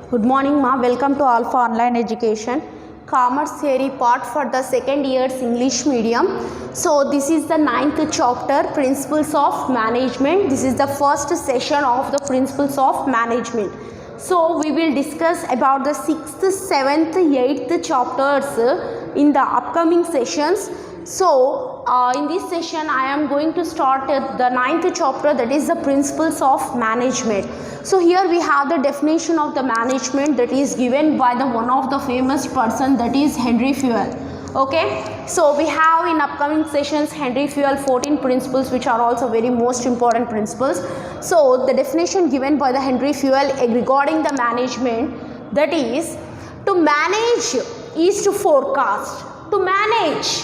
Good morning, ma. Welcome to Alpha Online Education. Commerce Theory part for the second year's English medium. So this is the 9th chapter, Principles of Management. This is the first session of the Principles of Management. So we will discuss about the 6th, 7th, 8th chapters in the upcoming sessions. So in this session I am going to start the 9th chapter, that is the Principles of Management. So here we have the definition of the management that is given by the one of the famous person, that is Henry Fayol. Okay, so we have in upcoming sessions Henry Fayol 14 principles, which are also very most important principles. So the definition given by the Henry Fayol regarding the management, that is, to manage is to forecast. To manage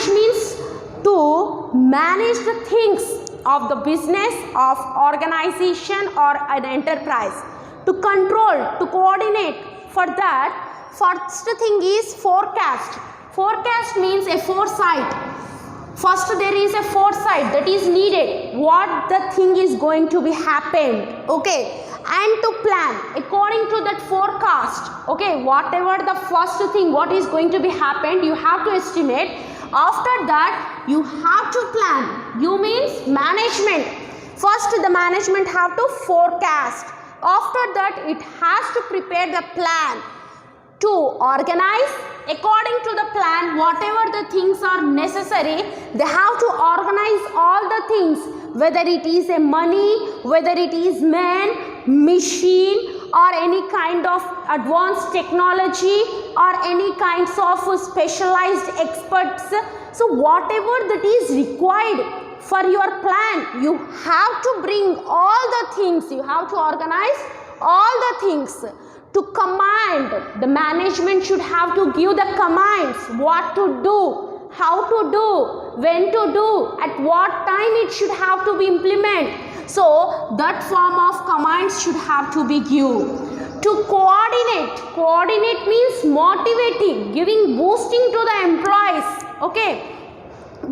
means to manage the things of the business, of organization or an enterprise. To control, to coordinate. For that, first thing is forecast. Forecast means a foresight. First there is a foresight that is needed, what the thing is going to be happened. Okay, and to plan according to that forecast. Okay, whatever the first thing what is going to be happened, you have to estimate. After that you have to plan. You means management. First the management have to forecast. After that it has to prepare the plan to organize according to the plan. Whatever the things are necessary, they have to organize all the things, whether it is a money, whether it is man, machine or any kind of advanced technology or any kinds of specialized experts. So whatever that is required for your plan, you have to bring all the things, you have to organize all the things. To command, the management should have to give the commands, what to do, how to do, when to do, at what time it should have to be implemented. So that form of commands should have to be given. To coordinate means motivating, giving boosting to the employees. Okay,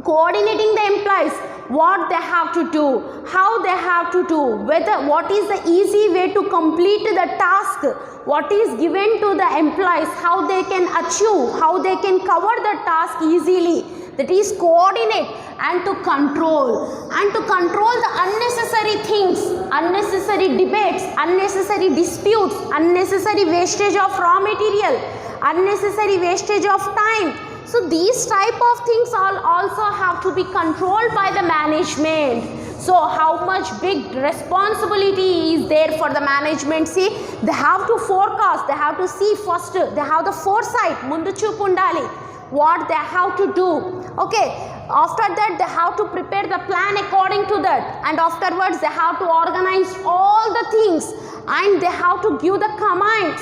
coordinating the employees, what they have to do, how they have to do, what is the easy way to complete the task, what is given to the employees, how they can achieve, how they can cover the task easily. That is coordinate. And to control the unnecessary things, unnecessary debates, unnecessary disputes, unnecessary wastage of raw material, unnecessary wastage of time. So these type of things also have to be controlled by the management. So how much big responsibility is there for the management? See, they have to forecast, they have to see first, they have the foresight, mundu chupu undali, what they have to do. Okay, after that they have to prepare the plan according to that, and afterwards they have to organize all the things and they have to give the commands.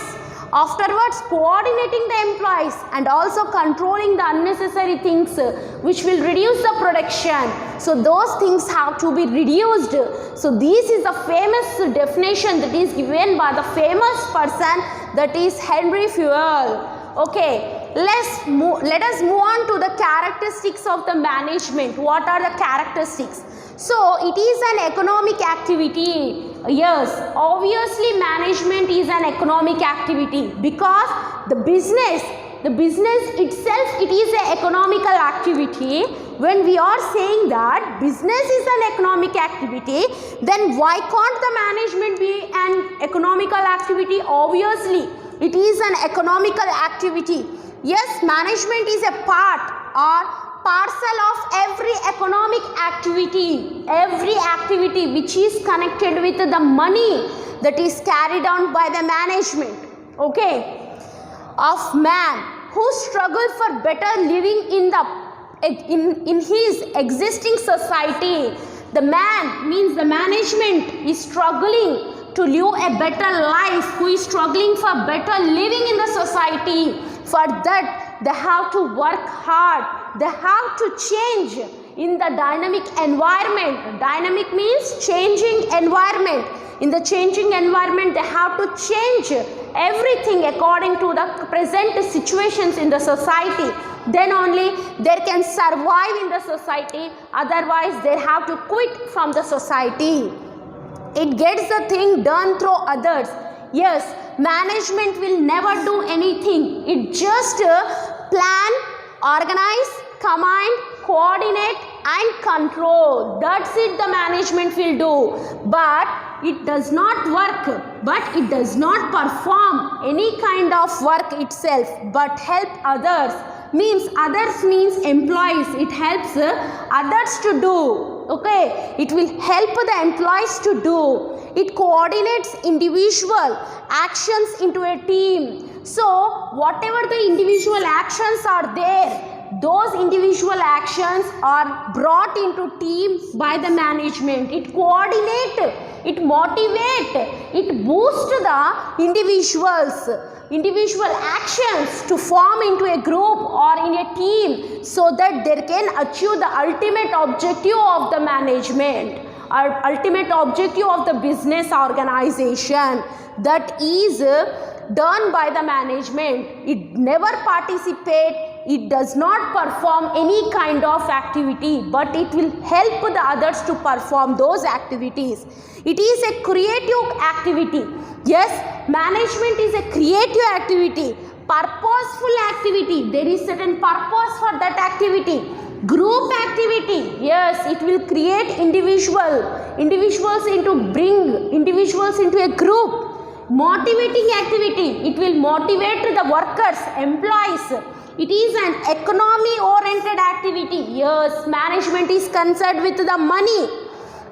Afterwards coordinating the employees and also controlling the unnecessary things which will reduce the production. So those things have to be reduced. So this is a famous definition that is given by the famous person, that is Henry Fayol. Okay, let us move on to the characteristics of the management. What are the characteristics? So it is an economic activity. Yes, obviously management is an economic activity, because the business itself, it is an economical activity. When we are saying that business is an economic activity, then why can't the management be an economical activity? Obviously it is an economical activity. Yes, management is a part or parcel of every economic activity, every activity which is connected with the money that is carried on by the management. Okay, of man who struggle for better living in his existing society. The man means the management is struggling to live a better life, who is struggling for better living in the society. For that they have to work hard, they have to change in the dynamic environment. Dynamic means changing environment. In the changing environment they have to change everything according to the present situations in the society. Then only they can survive in the society, otherwise they have to quit from the society. It gets the thing done through others. Yes, management will never do anything. It just plan, organize, command, coordinate and control. That's it the management will do. But it does not work. But it does not perform any kind of work itself. But help others. Others means employees. It helps others to do. Okay, it will help the employees to do. It coordinates individual actions into a team. So whatever the individual actions are there, those individual actions are brought into team by the management. It coordinates, it motivates, it boosts the individual actions to form into a group or in a team so that they can achieve the ultimate objective of the management or ultimate objective of the business organization that is done by the management. It never participates, it does not perform any kind of activity, but it will help the others to perform those activities. It is a creative activity. Yes, management is a creative activity, purposeful activity. There is certain purpose for that activity. Group activity, yes, it will create individuals into bring individuals into a group. Motivating activity, it will motivate the workers, employees. It is an economy oriented activity. Yes, management is concerned with the money.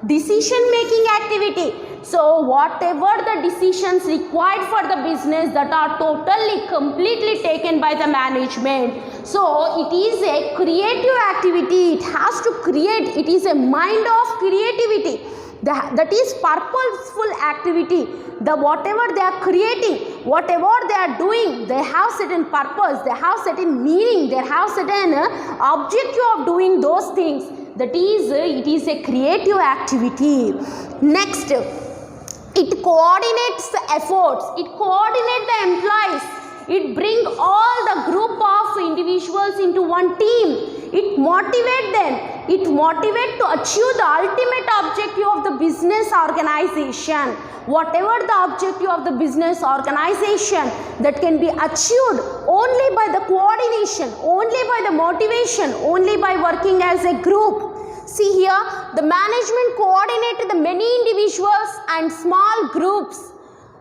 Decision making activity. So whatever the decisions required for the business that are totally completely taken by the management. So it is a creative activity. It has to create. It is a mind of creativity. That is purposeful activity. Whatever they are creating, whatever they are doing, they have certain purpose, they have certain meaning, they have certain objective of doing those things. That is, it is a creative activity. Next, it coordinates the efforts, it coordinates the employees, it brings all the group of individuals into one team. It motivates them. It motivates to achieve the ultimate objective of the business organization. Whatever the objective of the business organization that can be achieved only by the coordination, only by the motivation, only by working as a group. See here, the management coordinated the many individuals and small groups.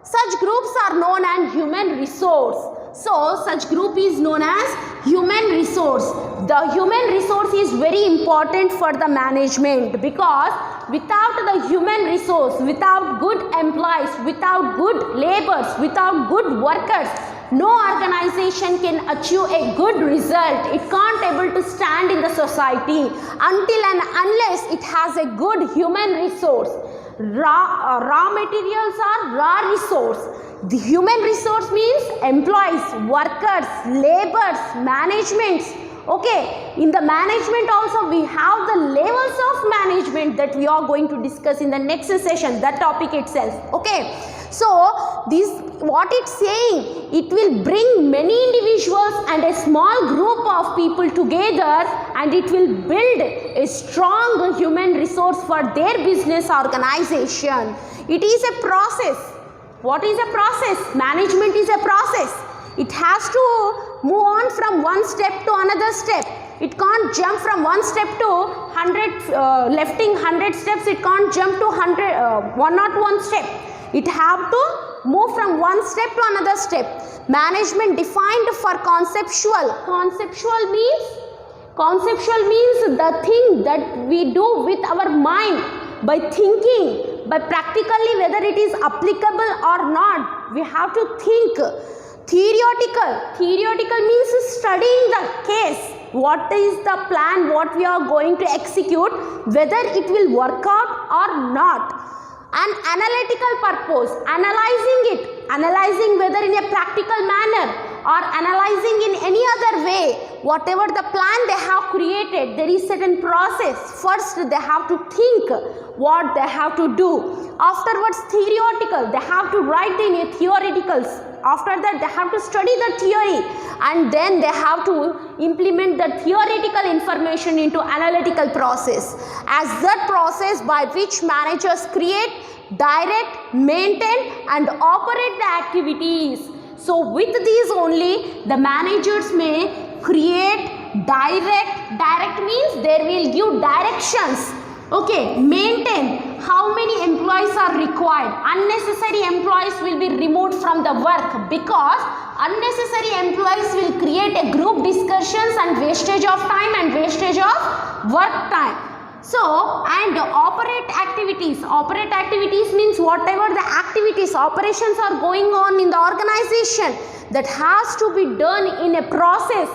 Such groups are known as human resource. So, such group is known as human resource. The human resource is very important for the management because without the human resource, without good employees, without good laborers, without good workers, no organization can achieve a good result. It can't able to stand in the society until and unless it has a good human resource. Raw materials are raw resource. The human resource means employees, workers, laborers, managements. Okay, in the management also we have the levels of management that we are going to discuss in the next session, that topic itself. Okay, so this what it's saying, it will bring many individuals and a small group of people together and it will build a strong human resource for their business organization. It is a process. What is a process? Management is a process. It has to move on from one step to another step. It can't jump from one step to 100, lifting 100 steps. It can't jump to 101 step. It have to move from one step to another step. Management defined for conceptual. Conceptual means the thing that we do with our mind. By thinking, by practically whether it is applicable or not, we have to think. Theoretical means studying the case. What is the plan, what we are going to execute, whether it will work out or not. An analytical purpose, analyzing whether in a practical manner or analyzing in any other way. Whatever the plan they have created, there is certain process. First, they have to think what they have to do. Afterwards, theoretical, they have to write in a theoreticals. After that, they have to study the theory, and then they have to implement the theoretical information into analytical process, as that process by which managers create, direct, maintain and operate the activities. So with these only the managers may create, direct means they will give directions. Okay, maintain, how many employees are required. Unnecessary employees will be removed from the work, because unnecessary employees will create a group discussions and wastage of time and wastage of work time. So, and operate activities. Operate activities means whatever the activities, operations are going on in the organization, that has to be done in a process.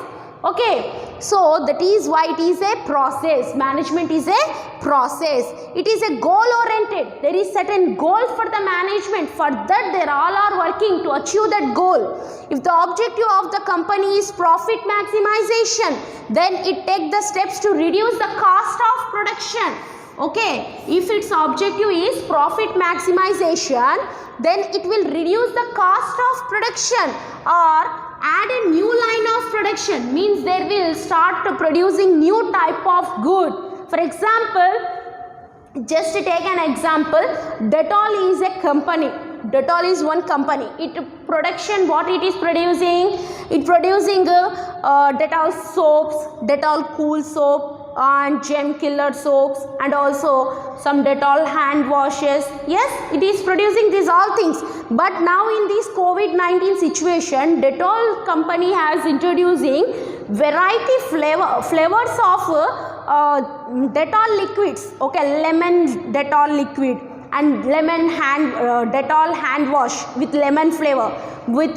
Okay, so that is why it is a process. Management is a process. It is a goal oriented. There is certain goal for the management. For that they all are working to achieve that goal. If the objective of the company is profit maximization, then it takes the steps to reduce the cost of production. Okay, if its objective is profit maximization, then it will reduce the cost of production or add a new line of production, means they will start producing new type of good. For example, just to take an example, Dettol is a company. Dettol is one company. It production, what it is producing? It producing Dettol soaps, Dettol cool soap and germ killer soaps, and also some Dettol hand washes. Yes, it is producing these all things. But now in this COVID-19 situation, Dettol company has introducing variety flavors of Dettol liquids. Okay, lemon Dettol liquid and lemon Dettol hand wash with lemon flavor, with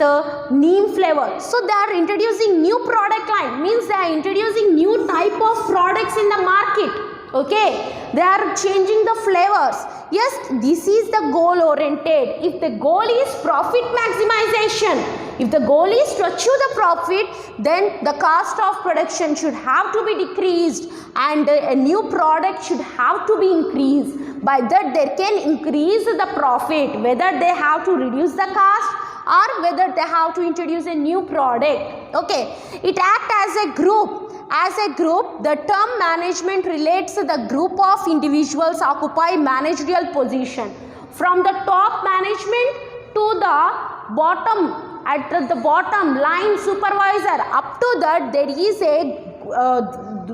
neem flavor. So they are introducing new product line, means they are introducing new type of products in the market. Okay, they are changing the flavors. Yes, this is the goal oriented. If the goal is profit maximization, if the goal is to achieve the profit, then the cost of production should have to be decreased and a new product should have to be increased. By that they can increase the profit, whether they have to reduce the cost or whether they have to introduce a new product. Okay, it acts as a group. As a group, the term management relates to the group of individuals occupy managerial position. From the top management to the bottom, at the bottom line supervisor, up to that there is a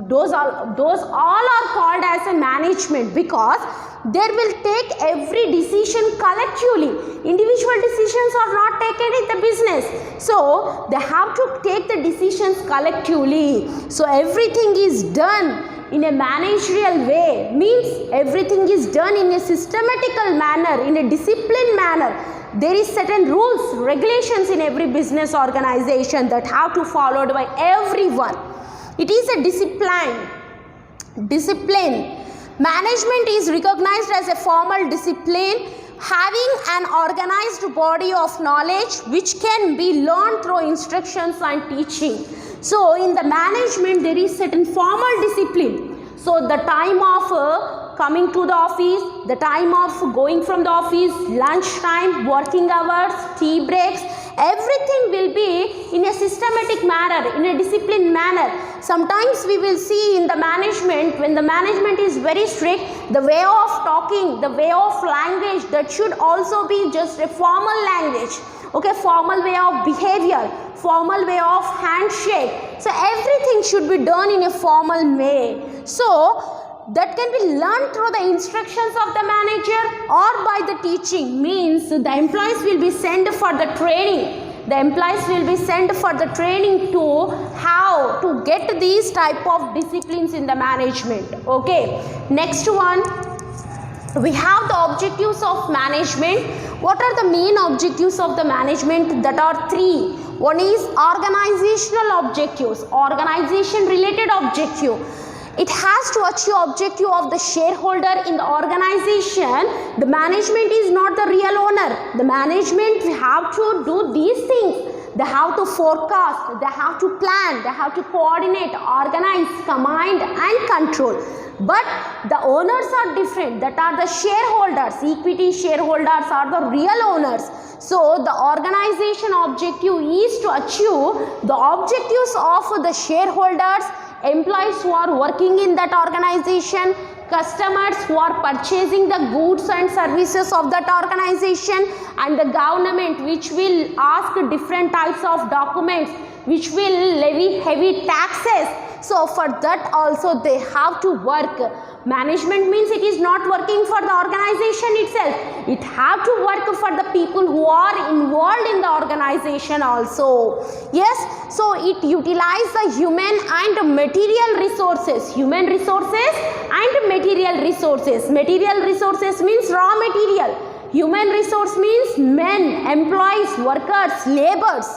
those all are called as a management, because they will take every decision collectively. Individual decisions are not taken in the business, so they have to take the decisions collectively. So everything is done in a managerial way, means everything is done in a systematical manner, in a disciplined manner. There is certain rules, regulations in every business organization that have to followed by everyone. It is a discipline. Management is recognized as a formal discipline having an organized body of knowledge which can be learned through instructions and teaching. So in the management there is certain formal discipline. So the time of coming to the office, the time of going from the office, lunch time, working hours, tea breaks, everything will be in a systematic manner, in a disciplined manner. Sometimes we will see in the management, when the management is very strict, the way of talking, the way of language, that should also be just a formal language. Okay, formal way of behavior, formal way of handshake. So everything should be done in a formal way. So that can be learned through the instructions of the manager or by the teaching, means the employees will be sent for the training. The employees will be sent for the training to how to get these type of disciplines in the management. Okay, next one, we have the objectives of management. What are the main objectives of the management? That are three. One is organizational objectives, organization related objective. It has to achieve objective of the shareholder in the organization. The management is not the real owner. The management have to do these things. they have to forecast, they have to plan, they have to coordinate, organize, command and control. But the owners are different, that are the shareholders. Equity shareholders are the real owners. So the organization objective is to achieve the objectives of the shareholders, employees who are working in that organization, customers who are purchasing the goods and services of that organization, and the government which will ask different types of documents, which will levy heavy taxes. So for that also they have to work. Management means it is not working for the organization itself. It have to work for the people who are involved in the organization also. Yes, so it utilizes the human and material resources. Human resources and material resources. Material resources means raw material. Human resource means men, employees, workers, laborers.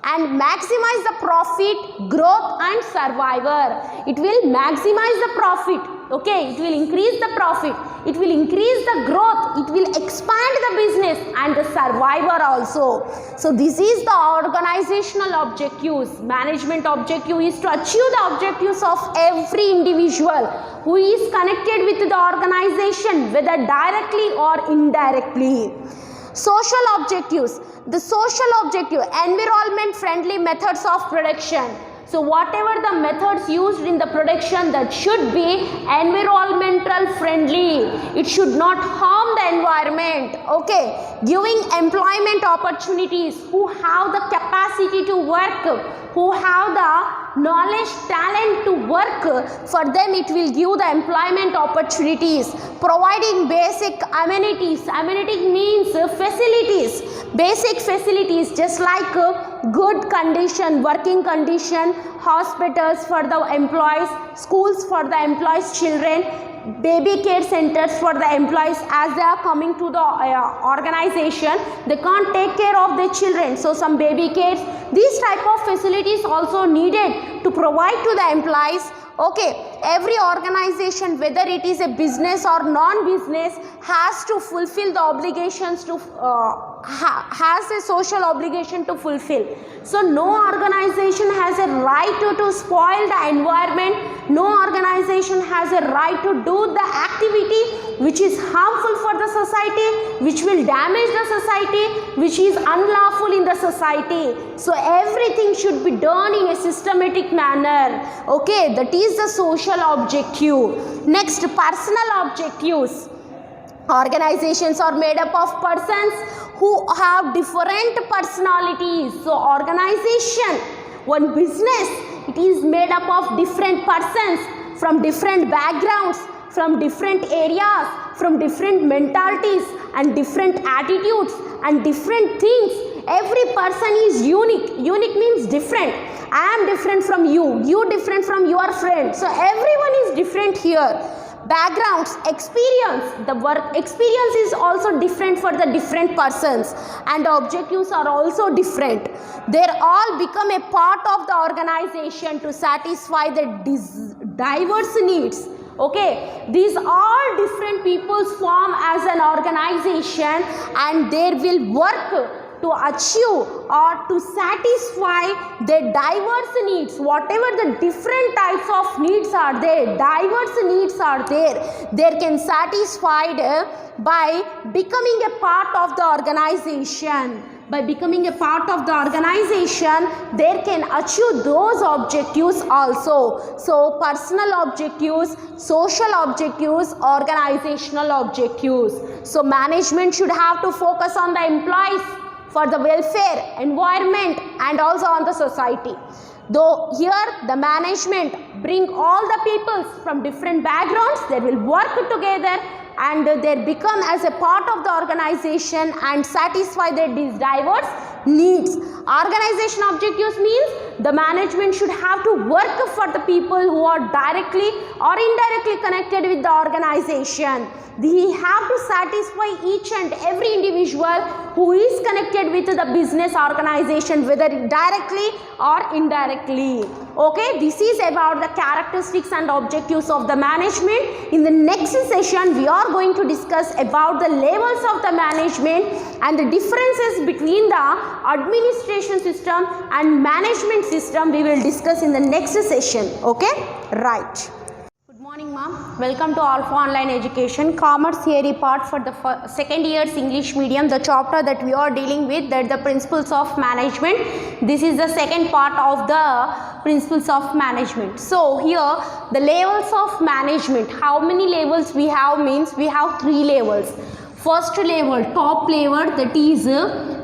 And maximize the profit, growth and survivor. It will maximize the profit. Okay, it will increase the profit, it will increase the growth, it will expand the business and the survivor also. So this is the organizational objectives. Management objective is to achieve the objectives of every individual who is connected with the organization, whether directly or indirectly. Social objectives. The social objective, environment friendly methods of production. So whatever the methods used in the production, that should be environmental friendly. It should not harm the environment. Okay, giving employment opportunities, who have the capacity to work, who have the knowledge, talent to work, for them it will give the employment opportunities. Providing basic amenities. Amenity means facilities, basic facilities, just like good condition, working condition, hospitals for the employees, schools for the employees' children, baby care centers for the employees. As they are coming to the organization, they can't take care of their children, so some baby cares, these type of facilities also needed to provide to the employees. Okay, every organization, whether it is a business or non-business, has to fulfill the obligations to has a social obligation to fulfill. So no organization has a right to spoil the environment. No organization has a right to do the activity which is harmful for the society, which will damage the society, which is unlawful in the society. So everything should be done in a systematic manner. Okay, that is the social objective. Next, personal objectives. Organizations are made up of persons who have different personalities. So organization, one business, it is made up of different persons from different backgrounds, from different areas, from different mentalities and different attitudes and different things. Every person is unique. Unique means different. I am different from you, you different from your friend. So everyone is different here. Backgrounds, experience, the work experience is also different for the different persons, and the objectives are also different. They all become a part of the organization to satisfy the diverse needs. Okay, these all different peoples form as an organization, and they will work to achieve or to satisfy their diverse needs. Whatever the different types of needs are there, diverse needs are there, they can satisfied by becoming a part of the organization. By becoming a part of the organization, they can achieve those objectives also. So personal objectives, social objectives, organizational objectives. So management should have to focus on the employees for the welfare, environment and also on the society. Though here the management bring all the peoples from different backgrounds, they will work together and they become as a part of the organization and satisfy their diverse needs. Organization objectives means the management should have to work for the people who are directly or indirectly connected with the organization. They have to satisfy each and every individual who is connected with the business organization, whether directly or indirectly. Okay, this is about the characteristics and objectives of the management. In the next session, we are going to discuss about the levels of the management and the differences between the administration system and management system. We will discuss in the next session. Okay, right. Good morning, ma'am. Welcome to Alpha Online Education, Commerce Theory part for the second year's English medium. The chapter that we are dealing with, that the principles of management. This is the second part of the principles of management. So here the levels of management. How many levels we have means we have 3 levels. First level, top level, that is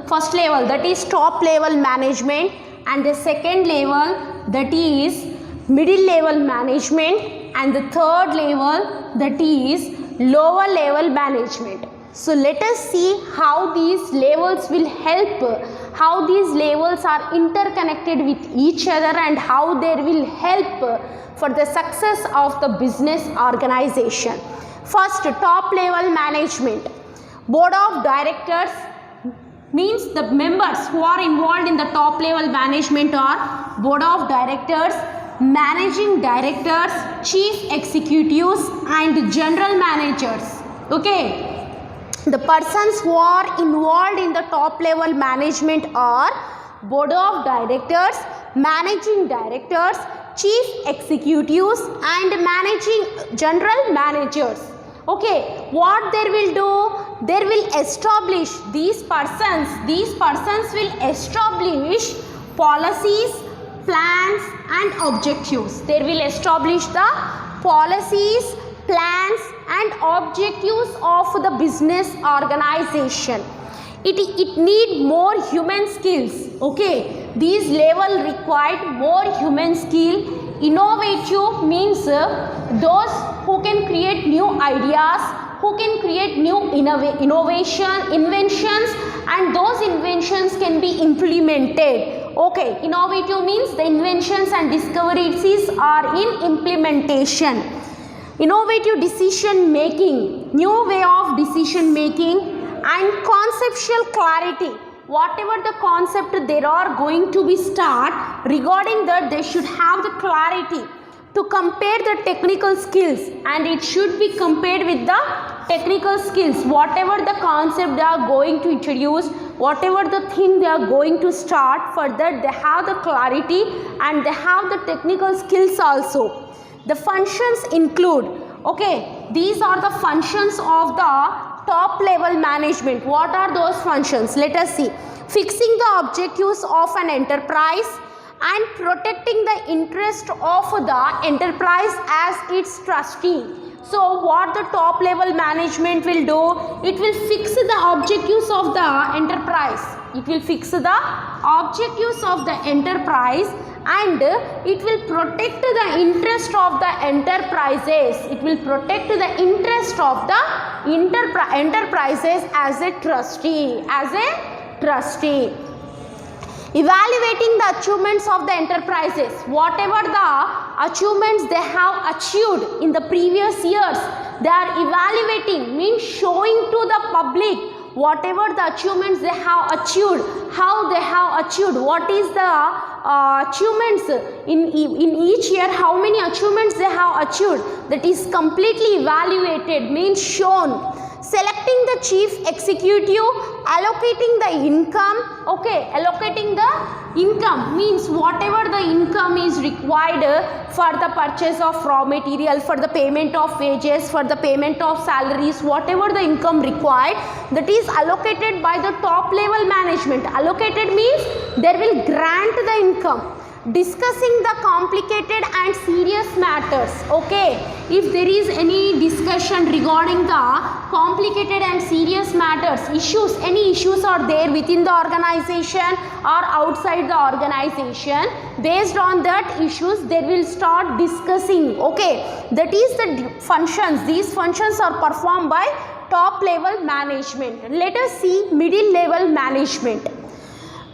first level, that is top level management, and the second level, that is middle level management, and the third level, that is lower level management. So let us see how these levels will help, how these levels are interconnected with each other, and how they will help for the success of the business organization. First, top level management. Board of directors means the members who are involved in the top level management are board of directors, managing directors, chief executives, and general managers. Okay, the persons who are involved in the top level management are board of directors, managing directors, chief executives, and managing general managers. Okay, what they will do? They will establish, these persons will establish policies, plans, and objectives. They will establish the policies, plans, and objectives of the business organization. It need more human skills. Okay, these level required more human skill. Innovative means those who can create new ideas, who can create new inventions, and those inventions can be implemented. Okay, innovative means the inventions and discoveries are in implementation. Innovative decision making, new way of decision making, and conceptual clarity. Whatever the concept they are going to be start, regarding that they should have the clarity to compare the technical skills, and it should be compared with the technical skills. Whatever the concept they are going to introduce, whatever the thing they are going to start, for that they have the clarity and they have the technical skills also. The functions include, okay, these are the functions of the top level management. What are those functions? Let us see. Fixing the objectives of an enterprise and protecting the interest of the enterprise as its trustee. So what the top level management will do? It will fix the objectives of the enterprise. It will fix the objectives of the enterprise, and it will protect the interest of the enterprises. It will protect the interest of the enterprises as a trustee. Evaluating the achievements of the enterprises. Whatever the achievements they have achieved in the previous years, they are evaluating, means showing to the public whatever the achievements they have achieved, how they have achieved, what is the achievements in each year, how many achievements they have achieved. That is completely evaluated, means shown. Selecting the chief executive, allocating the income. Okay, allocating the income means whatever the income is required for the purchase of raw material, for the payment of wages, for the payment of salaries, whatever the income required, that is allocated by the top level management. Allocated means they will grant the income. Discussing the complicated and serious matters. Okay, if there is any discussion regarding the complicated and serious matters, issues, any issues are there within the organization or outside the organization, based on that issues they will start discussing. Okay, that is the functions. These functions are performed by top level management. Let us see middle level management.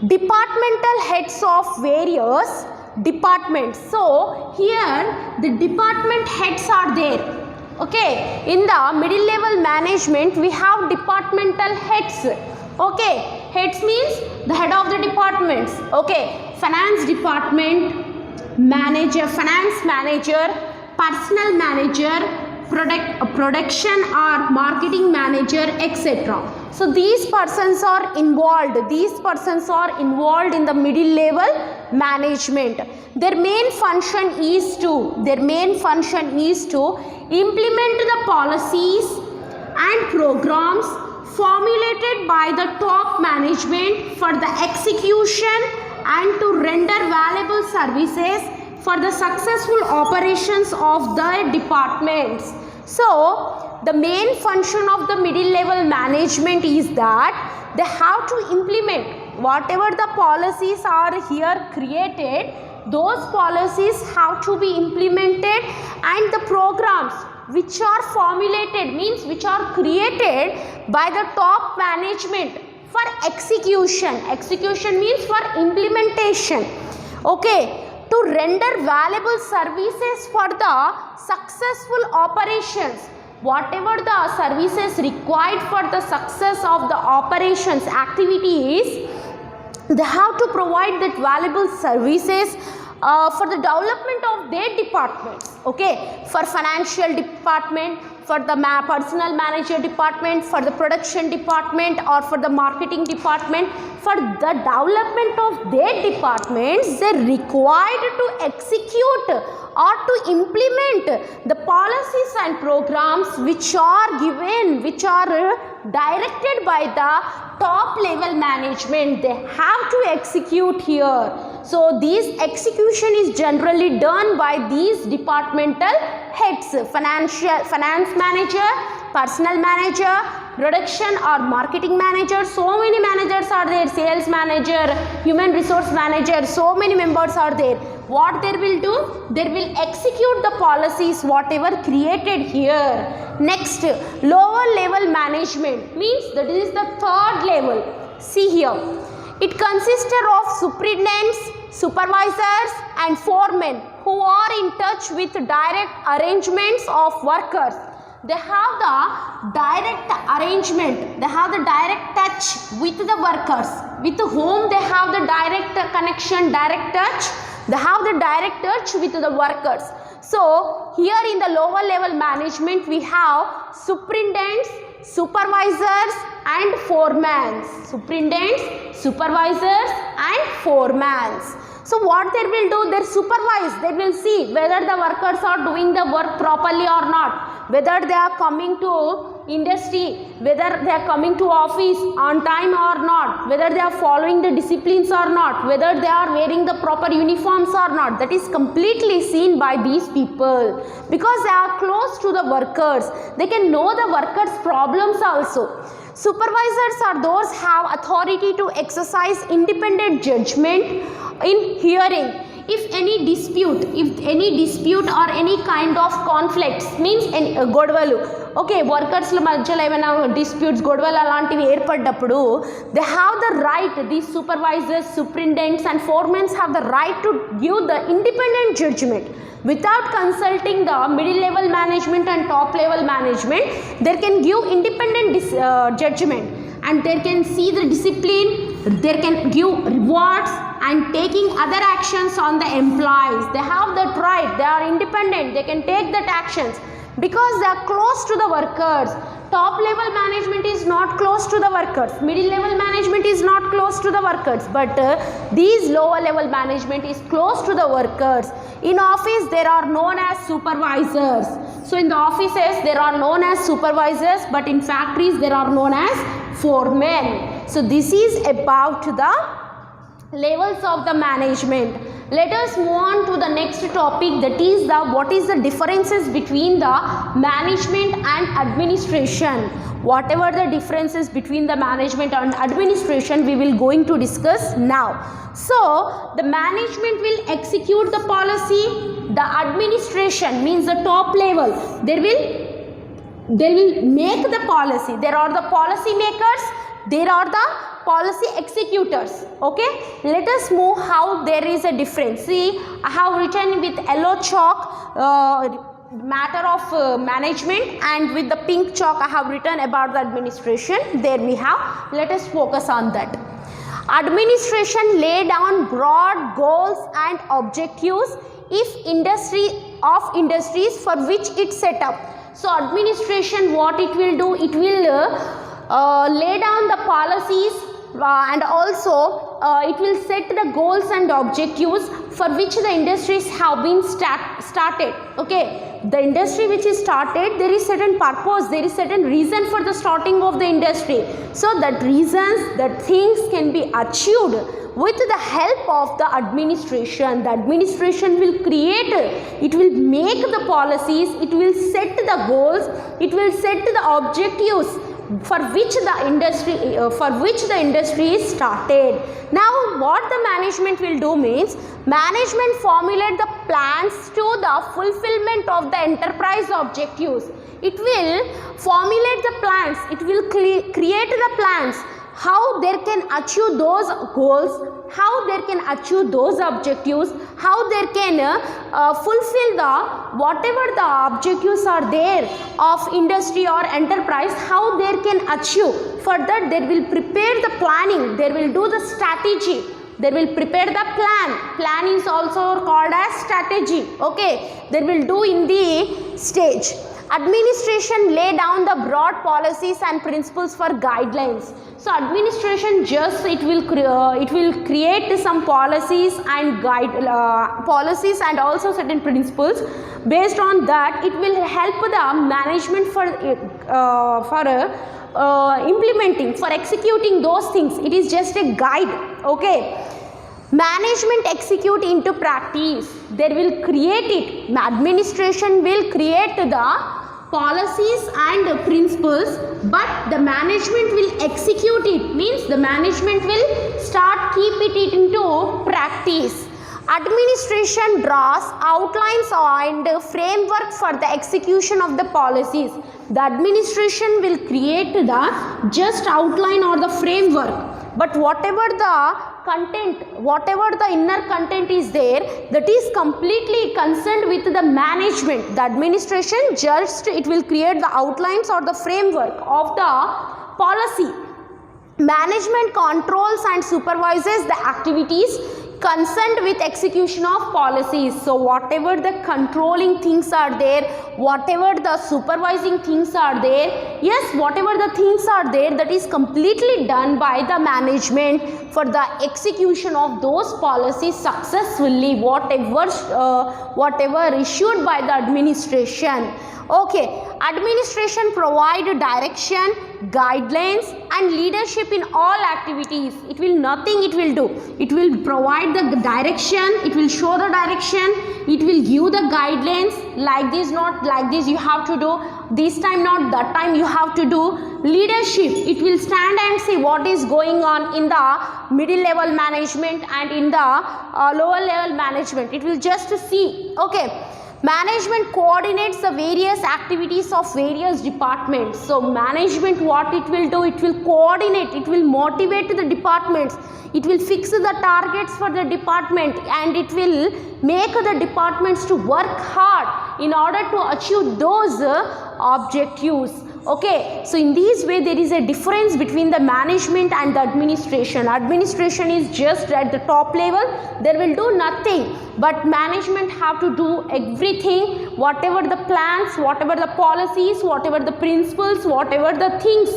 Departmental heads of various departments. So here the department heads are there. Okay, in the middle level management we have departmental heads. Okay, heads means the head of the departments. Okay, finance department, manager, finance manager, personnel manager, production or marketing manager, etc. So these persons are involved. These persons are involved in the middle level management. Their main function is to implement the policies and programs formulated by the top management for the execution and to render valuable services for the successful operations of the departments. So the main function of the middle level management is that they have to implement whatever the policies are here created. Those policies have to be implemented, and the programs which are formulated, means which are created by the top management for execution. Execution means for implementation. Okay. To render valuable services for the successful operations. Whatever the services required for the success of the operations activities, they have to provide that valuable services for the development of their departments. Okay, for financial department, for the personnel manager department, for the production department, or for the marketing department, for the development of their departments, they are required to execute or to implement the policies and programs which are given, which are directed by the top level management. They have to execute here. So this execution is generally done by these departmental heads: finance manager, personnel manager, production or marketing manager. So many managers are there: sales manager, human resource manager, so many members are there. What they will do? They will execute the policies whatever created here. Next, lower level management, means that is the third level. See here, it consists of superintendents, supervisors and foremen who are in touch with direct arrangements of workers. They have the direct arrangement, they have the direct touch with the workers, with whom they have the direct connection, direct touch. They have the direct touch with the workers. So here in the lower level management we have superintendents, supervisors and foremen. Superintendents, supervisors and foremen. So what they will do? They supervise. They will see whether the workers are doing the work properly or not, whether they are coming to industry, whether they are coming to office on time or not, whether they are following the disciplines or not, whether they are wearing the proper uniforms or not. That is completely seen by these people, because they are close to the workers. They can know the workers' problems also. Supervisors are those have authority to exercise independent judgment in hearing. If any dispute or any kind of conflicts, means any godvalu, okay, workers madhyalo evaina disputes, godvalu alantivi erpadappudu, they have the right, these supervisors, superintendents and foremen have the right to give the independent judgment without consulting the middle level management and top level management. They can give independent judgment, and they can see the discipline, they can give rewards and taking other actions on the employees. They have that right, they are independent, they can take that actions because they are close to the workers. Top level management is not close to the workers, middle level management is not close to the workers, but these lower level management is close to the workers. In office there are known as supervisors. So in the offices there are known as supervisors, but in factories there are known as foremen. So this is about the levels of the management. Let us move on to the next topic, that is the what is the differences between the management and administration. Whatever the differences between the management and administration we will going to discuss now. So the management will execute the policy, the administration means the top level, they will make the policy. There are the policy makers, there are the policy executors. Okay, let us move how there is a difference. See, I have written with yellow chalk matter of management, and with the pink chalk I have written about the administration. There we have. Let us focus on that. Administration lay down broad goals and objectives if industries for which it set up. So administration, what it will do, it will lay down the policies and also it will set the goals and objectives for which the industries have been started. Okay, the industry which is started, there is certain purpose, there is certain reason for the starting of the industry. So that reasons, that things can be achieved with the help of the administration. The administration will create, it will make the policies, it will set the goals, it will set the objectives for which the industry is started. Now what the management will do means, management formulate the plans to the fulfillment of the enterprise objectives. It will formulate the plans, it will create the plans, how they can achieve those goals, how they can achieve those objectives, how they can fulfill the whatever the objectives are there of industry or enterprise, how they can achieve. For that they will prepare the planning, they will do the strategy, they will prepare the plan is also called as strategy. Okay, they will do in the stage. Administration lay down the broad policies and principles for guidelines. So administration just it will create some policies and policies and also certain principles. Based on that, it will help the management for implementing, for executing those things. It is just a guide. Okay. Management execute into practice. They will create it. Administration will create the policies and principles, but the management will execute it. Means the management will start keep it into practice. Administration draws outlines and framework for the execution of the policies. The administration will create the just outline or the framework. But whatever the content, whatever the inner content is there, that is completely concerned with the management. The administration just it will create the outlines or the framework of the policy. Management controls and supervises the activities concerned with execution of policies. So whatever the controlling things are there, whatever the supervising things are there, yes, whatever the things are there, that is completely done by the management for the execution of those policies successfully, whatever issued by the administration. Okay, administration provide direction, guidelines and leadership in all activities. It will nothing it will do. It will provide the direction, it will show the direction, it will give the guidelines, like this, not like this you have to do, this time not that time you have to do. Leadership, it will stand and see what is going on in the middle level management and in the lower level management. It will just see. Okay. Management coordinates the various activities of various departments. So management, what it will do, it will coordinate, it will motivate the departments, it will fix the targets for the department and it will make the departments to work hard in order to achieve those objectives. Okay, so in this way there is a difference between the management and the administration. Administration is just at the top level, they will do nothing, but management have to do everything, whatever the plans, whatever the policies, whatever the principles, whatever the things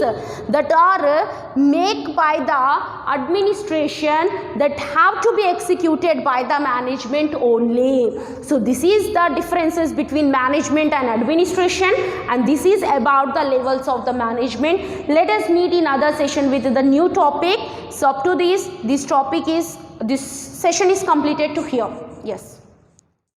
that are made by the administration, that have to be executed by the management only. So this is the differences between management and administration, and this is about the levels of the management. Let us meet in other session with the new topic. So up to this session is completed to here. Yes.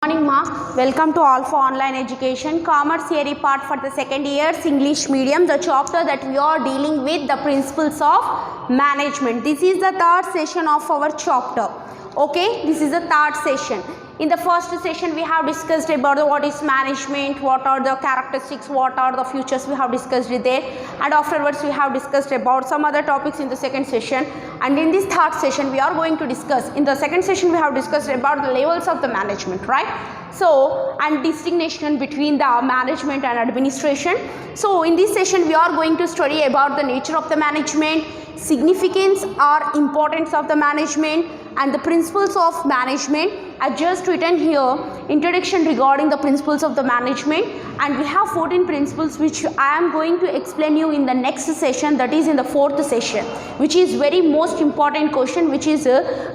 Good morning, ma. Welcome to all for online education. Commerce theory part for the second year's English medium. The chapter that we are dealing with the principles of management. This is the third session of our chapter. Okay, this is the third session. In the first session, we have discussed about what is management, what are the characteristics, what are the features we have discussed it there, and afterwards we have discussed about some other topics in the second session. And in this third session, we are going to discuss, in the second session we have discussed about the levels of the management, right? So, and distinction between the management and administration. So, in this session, we are going to study about the nature of the management, significance or importance of the management, and the principles of management. I just written here introduction regarding the principles of the management, and we have 14 principles which I am going to explain you in the next session, that is in the fourth session, which is very most important question, which is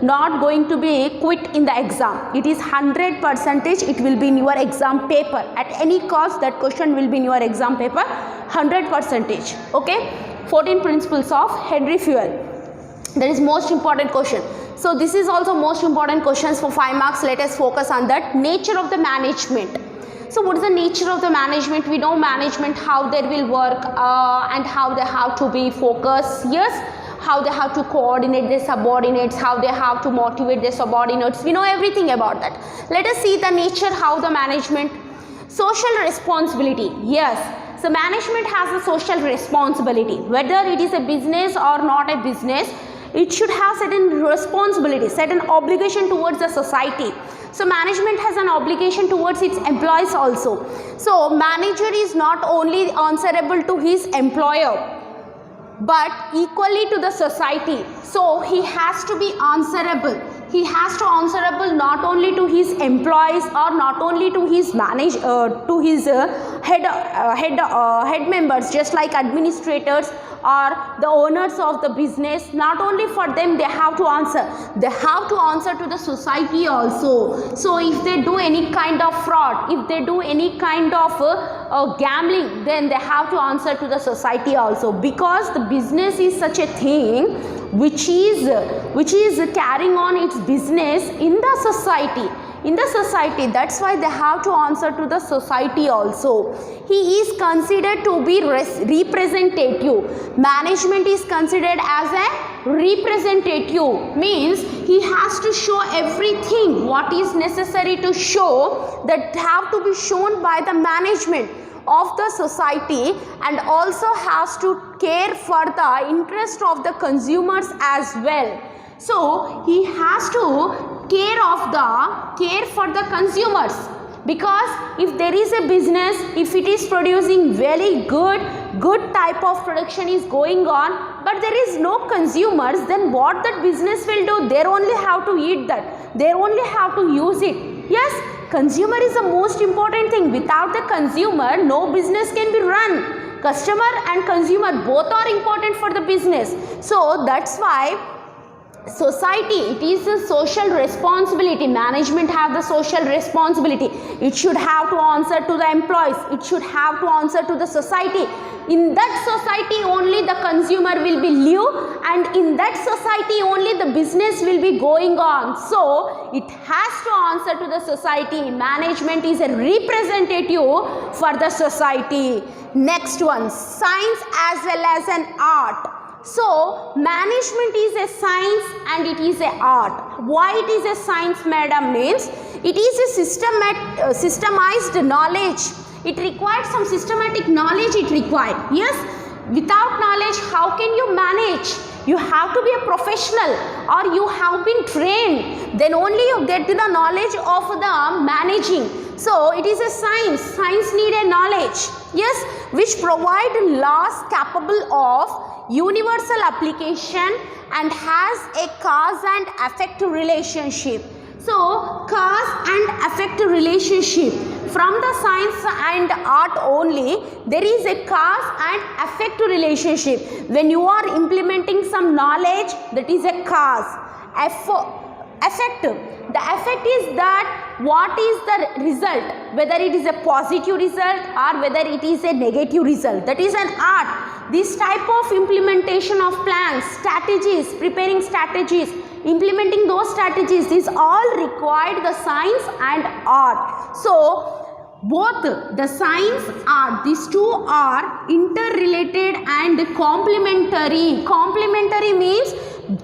not going to be quit in the exam. It is 100%, it will be in your exam paper. At any cost, that question will be in your exam paper, 100%. Okay, 14 principles of Henry Fuel. That is most important question. So this is also most important questions for 5 marks. Let us focus on that. Nature of the management. So what is the nature of the management? We know management, how they will work and how they have to be focused. Yes, how they have to coordinate their subordinates, how they have to motivate their subordinates. We know everything about that. Let us see the nature, how the management. Social responsibility. Yes, so management has a social responsibility. Whether it is a business or not a business, it should have certain responsibility, certain obligation towards the society. So management has an obligation towards its employees also. So manager is not only answerable to his employer, but equally to the society. So he has to be answerable. He has to answerable not only to his employees or not only to his head members, just like administrators or the owners of the business. Not only for them they have to answer, they have to answer to the society also. So if they do any kind of fraud, if they do any kind of gambling, then they have to answer to the society also, because the business is such a thing which is carrying on its business in the society. That's why they have to answer to the society also. He is considered to be representative. Management is considered as a representative, means he has to show everything what is necessary to show, that have to be shown by the management of the society, and also has to care for the interest of the consumers as well. So he has to care for the consumers, because if there is a business, if it is producing very good type of production is going on, but there is no consumers, then what that business will do? They only have to eat that, they only have to use it. Yes, consumer is the most important thing. Without the consumer, no business can be run. Customer and consumer both are important for the business. So that's why society, it is a social responsibility. Management have the social responsibility. It should have to answer to the employees, it should have to answer to the society. In that society only the consumer will be live, and in that society only the business will be going on. So it has to answer to the society. Management is a representative for the society. Next one, science as well as an art. So management is a science and it is a art. Why it is a science, madam? Means it is a systemized knowledge. It requires some systematic knowledge, it required. Yes, without knowledge how can you manage? You have to be a professional or you have been trained, then only you get the knowledge of the managing. So it is a science. Science need a knowledge, yes, which provide laws capable of universal application and has a cause and effect relationship. So cause and effect relationship, from the science and art only there is a cause and effect relationship. When you are implementing some knowledge, that is a cause. Effect, the effect is that what is the result, whether it is a positive result or whether it is a negative result, that is an art. This type of implementation of plans, strategies, preparing strategies, implementing those strategies, these all required the science and art. So both the science, art, these two are interrelated and complementary. Complementary means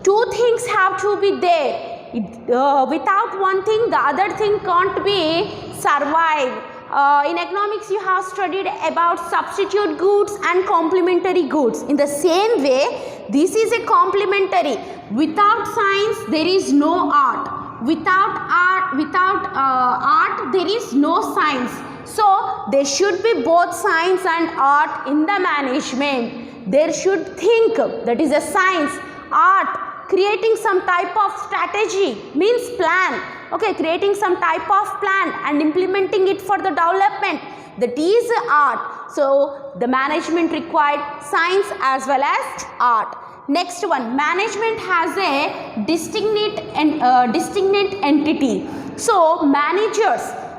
two things have to be there. Without one thing, the other thing can't be survive. In economics, you have studied about substitute goods and complementary goods. In the same way, this is a complementary. Without science, there is no art. Without art, there is no science. So, there should be both science and art in the management. There should think, that is a science, art, creating some type of strategy means plan, okay, creating some type of plan and implementing it for the development, that is art. So the management required science as well as art. Next one, management has a distinct entity. So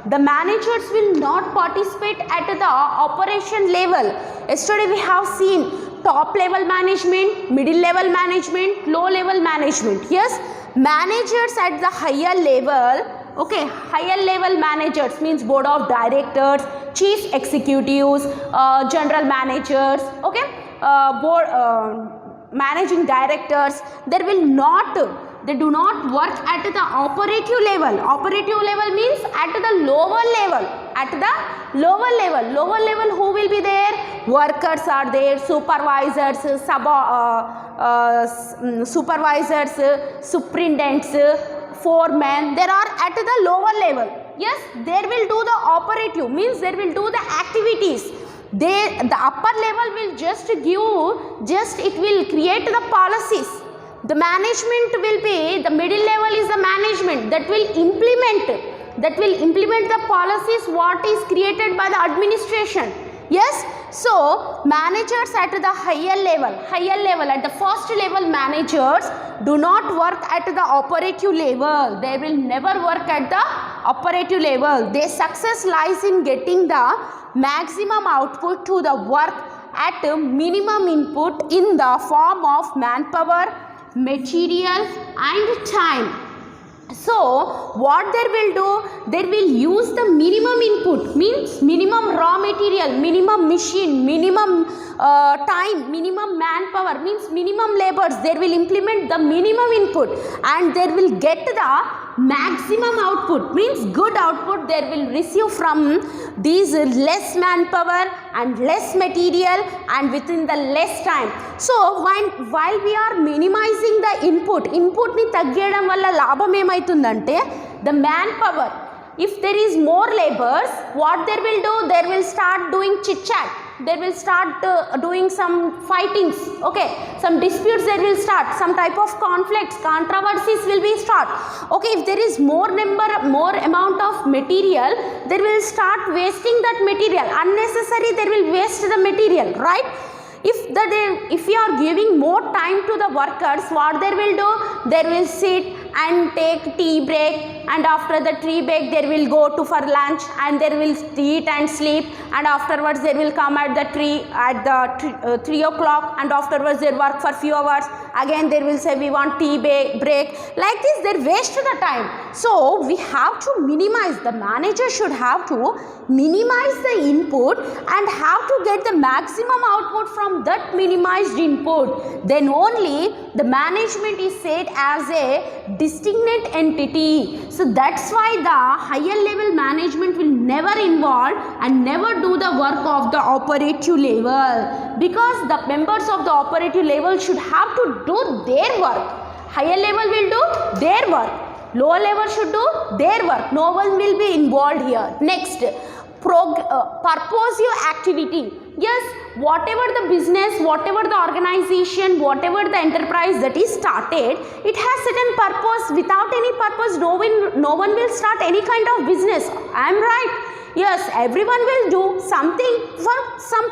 the managers will not participate at the operation level. Yesterday we have seen top level management, middle level management, low level management. Yes, managers at the higher level, okay, higher level managers means board of directors, chief executives, general managers, okay, managing directors, they do not work at the operative level. Operative level means at the lower level. At the lower level, who will be there? Workers are there, supervisors, superintendents, foremen. There are at the lower level. Yes, they will do the operative, means they will do the activities. The upper level will it will create the policies. The management will be, the middle level is the management that will implement the policies what is created by the administration. Yes, so managers at the higher level, at the first level, managers do not work at the operative level. They will never work at the operative level. Their success lies in getting the maximum output to the work at minimum input in the form of manpower, material and time. So what they will do, they will use the minimum input, means minimum raw material, minimum machine, minimum time, minimum manpower, means minimum labors. They will implement the minimum input and they will get the maximum output, means good output they will receive from these less manpower and less material and within the less time. So while we are minimizing the input ni taggiyadam valla labham emaituntante, the manpower, if there is more labors, what they will do, they will start doing chit chat, they will start doing some fightings, okay, some disputes they will start, some type of conflicts, controversies will be start, okay. If there is more amount of material, they will start wasting that material, unnecessary they will waste the material, right? If you are giving more time to the workers, what they will do, they will sit and take tea break, and after the tea break they will go for lunch and they will eat and sleep, and afterwards they will come at the 3 o'clock and afterwards they work for few hours, again they will say we want tea break, like this they waste the time. So we have to minimize, the manager should have to minimize the input and have to get the maximum output from that minimized input. Then only the management is said as a distinct entity. So that's why the higher level management will never involve and never do the work of the operative level, because the members of the operative level should have to do their work. Higher level will do their work, lower level should do their work. No one will be involved here. Next, purposive activity. Yes, whatever the business, whatever the organization, whatever the enterprise that is started, it has certain purpose. Without any purpose, no one will start any kind of business. I am right? Yes, everyone will do something for some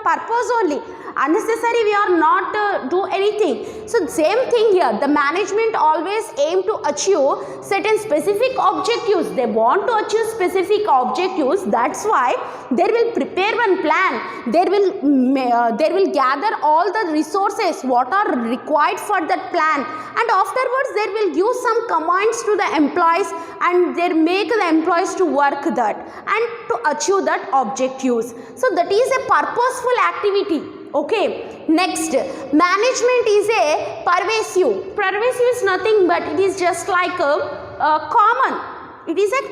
purpose only. Unnecessary we are not do anything. So same thing here, the management always aim to achieve certain specific objectives. They want to achieve specific objectives. That's why they will prepare one plan. They will gather all the resources what are required for that plan, and afterwards they will give some commands to the employees and they make the employees to work that and to achieve that objectives. So that is a purposeful activity. Okay, next, management is a pervasive. Pervasive is nothing but it is just like a common.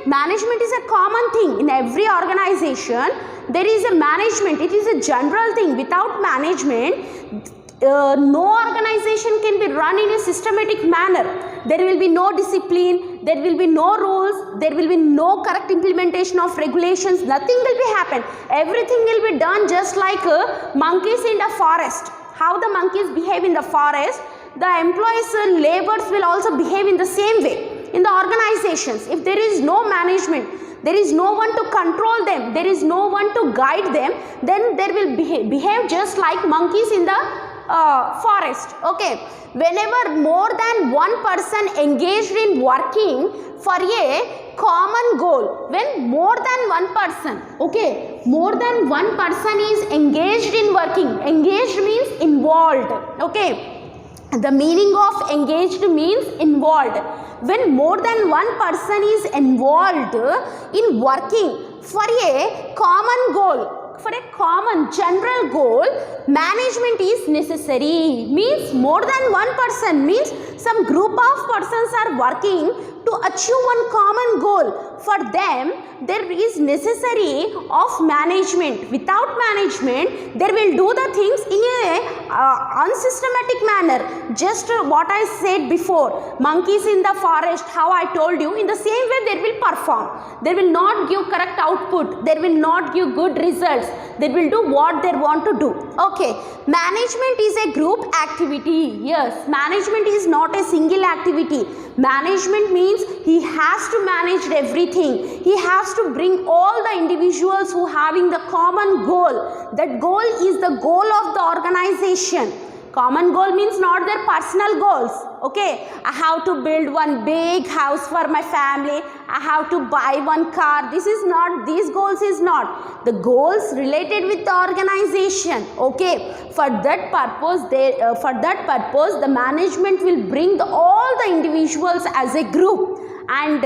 Management is a common thing in every organization. There is a management. It is a general thing. Without management, no organization can be run in a systematic manner. There will be no discipline, there will be no rules, there will be no correct implementation of regulations, nothing will be happen. Everything will be done just like monkeys in the forest. How the monkeys behave in the forest, the employees' laborers will also behave in the same way. In the organizations, if there is no management, there is no one to control them, there is no one to guide them, then they will behave just like monkeys in the forest. Okay, whenever more than one person engaged in working for a common goal, when more than one person, okay, more than one person is engaged in working, engaged means involved, okay, the meaning of engaged means involved. When more than one person is involved in working for a common goal, for a common general goal, management is necessary. Means more than one person, means some group of persons are working to achieve one common goal. For them, there is necessary of management. Without management, they will do the things in a unsystematic manner. Just what I said before, monkeys in the forest, how I told you, in the same way they will perform. They will not give correct output. They will not give good results. They will do what they want to do. Okay, management is a group activity. Yes, management is not a single activity. Management means he has to manage everything. He has to bring all the individuals who having the common goal. That goal is the goal of the organization. Common goal means not their personal goals. Okay, I have to build one big house for my family. I have to buy one car. This is not, these goals is not. The goals related with the organization. Okay, for that purpose, the management will bring all the individuals as a group and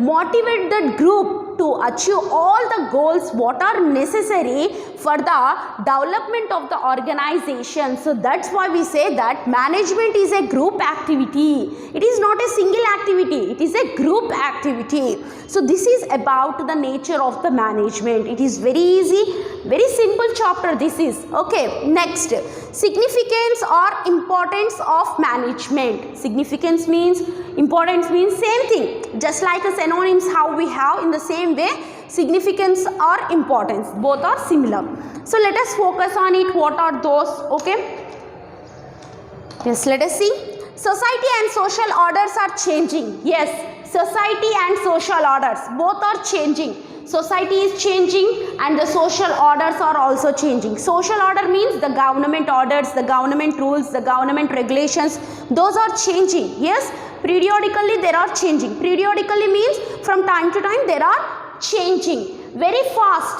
motivate that group to achieve all the goals what are necessary for the development of the organization. So that's why we say that management is a group activity. It is not a single activity. It is a group activity. So this is about the nature of the management. It is very easy, very simple chapter this is. Okay, next, significance or importance of management. Significance means, importance means same thing. Just like a synonyms how we have, in the same way significance or importance, both are similar. So let us focus on it. What are those? Okay, yes, let us see. Society and social orders are changing. Yes, society and social orders both are changing. Society is changing and the social orders are also changing. Social order means the government orders, the government rules, the government regulations, those are changing. Yes, periodically they are changing. Periodically means from time to time they are changing. Very fast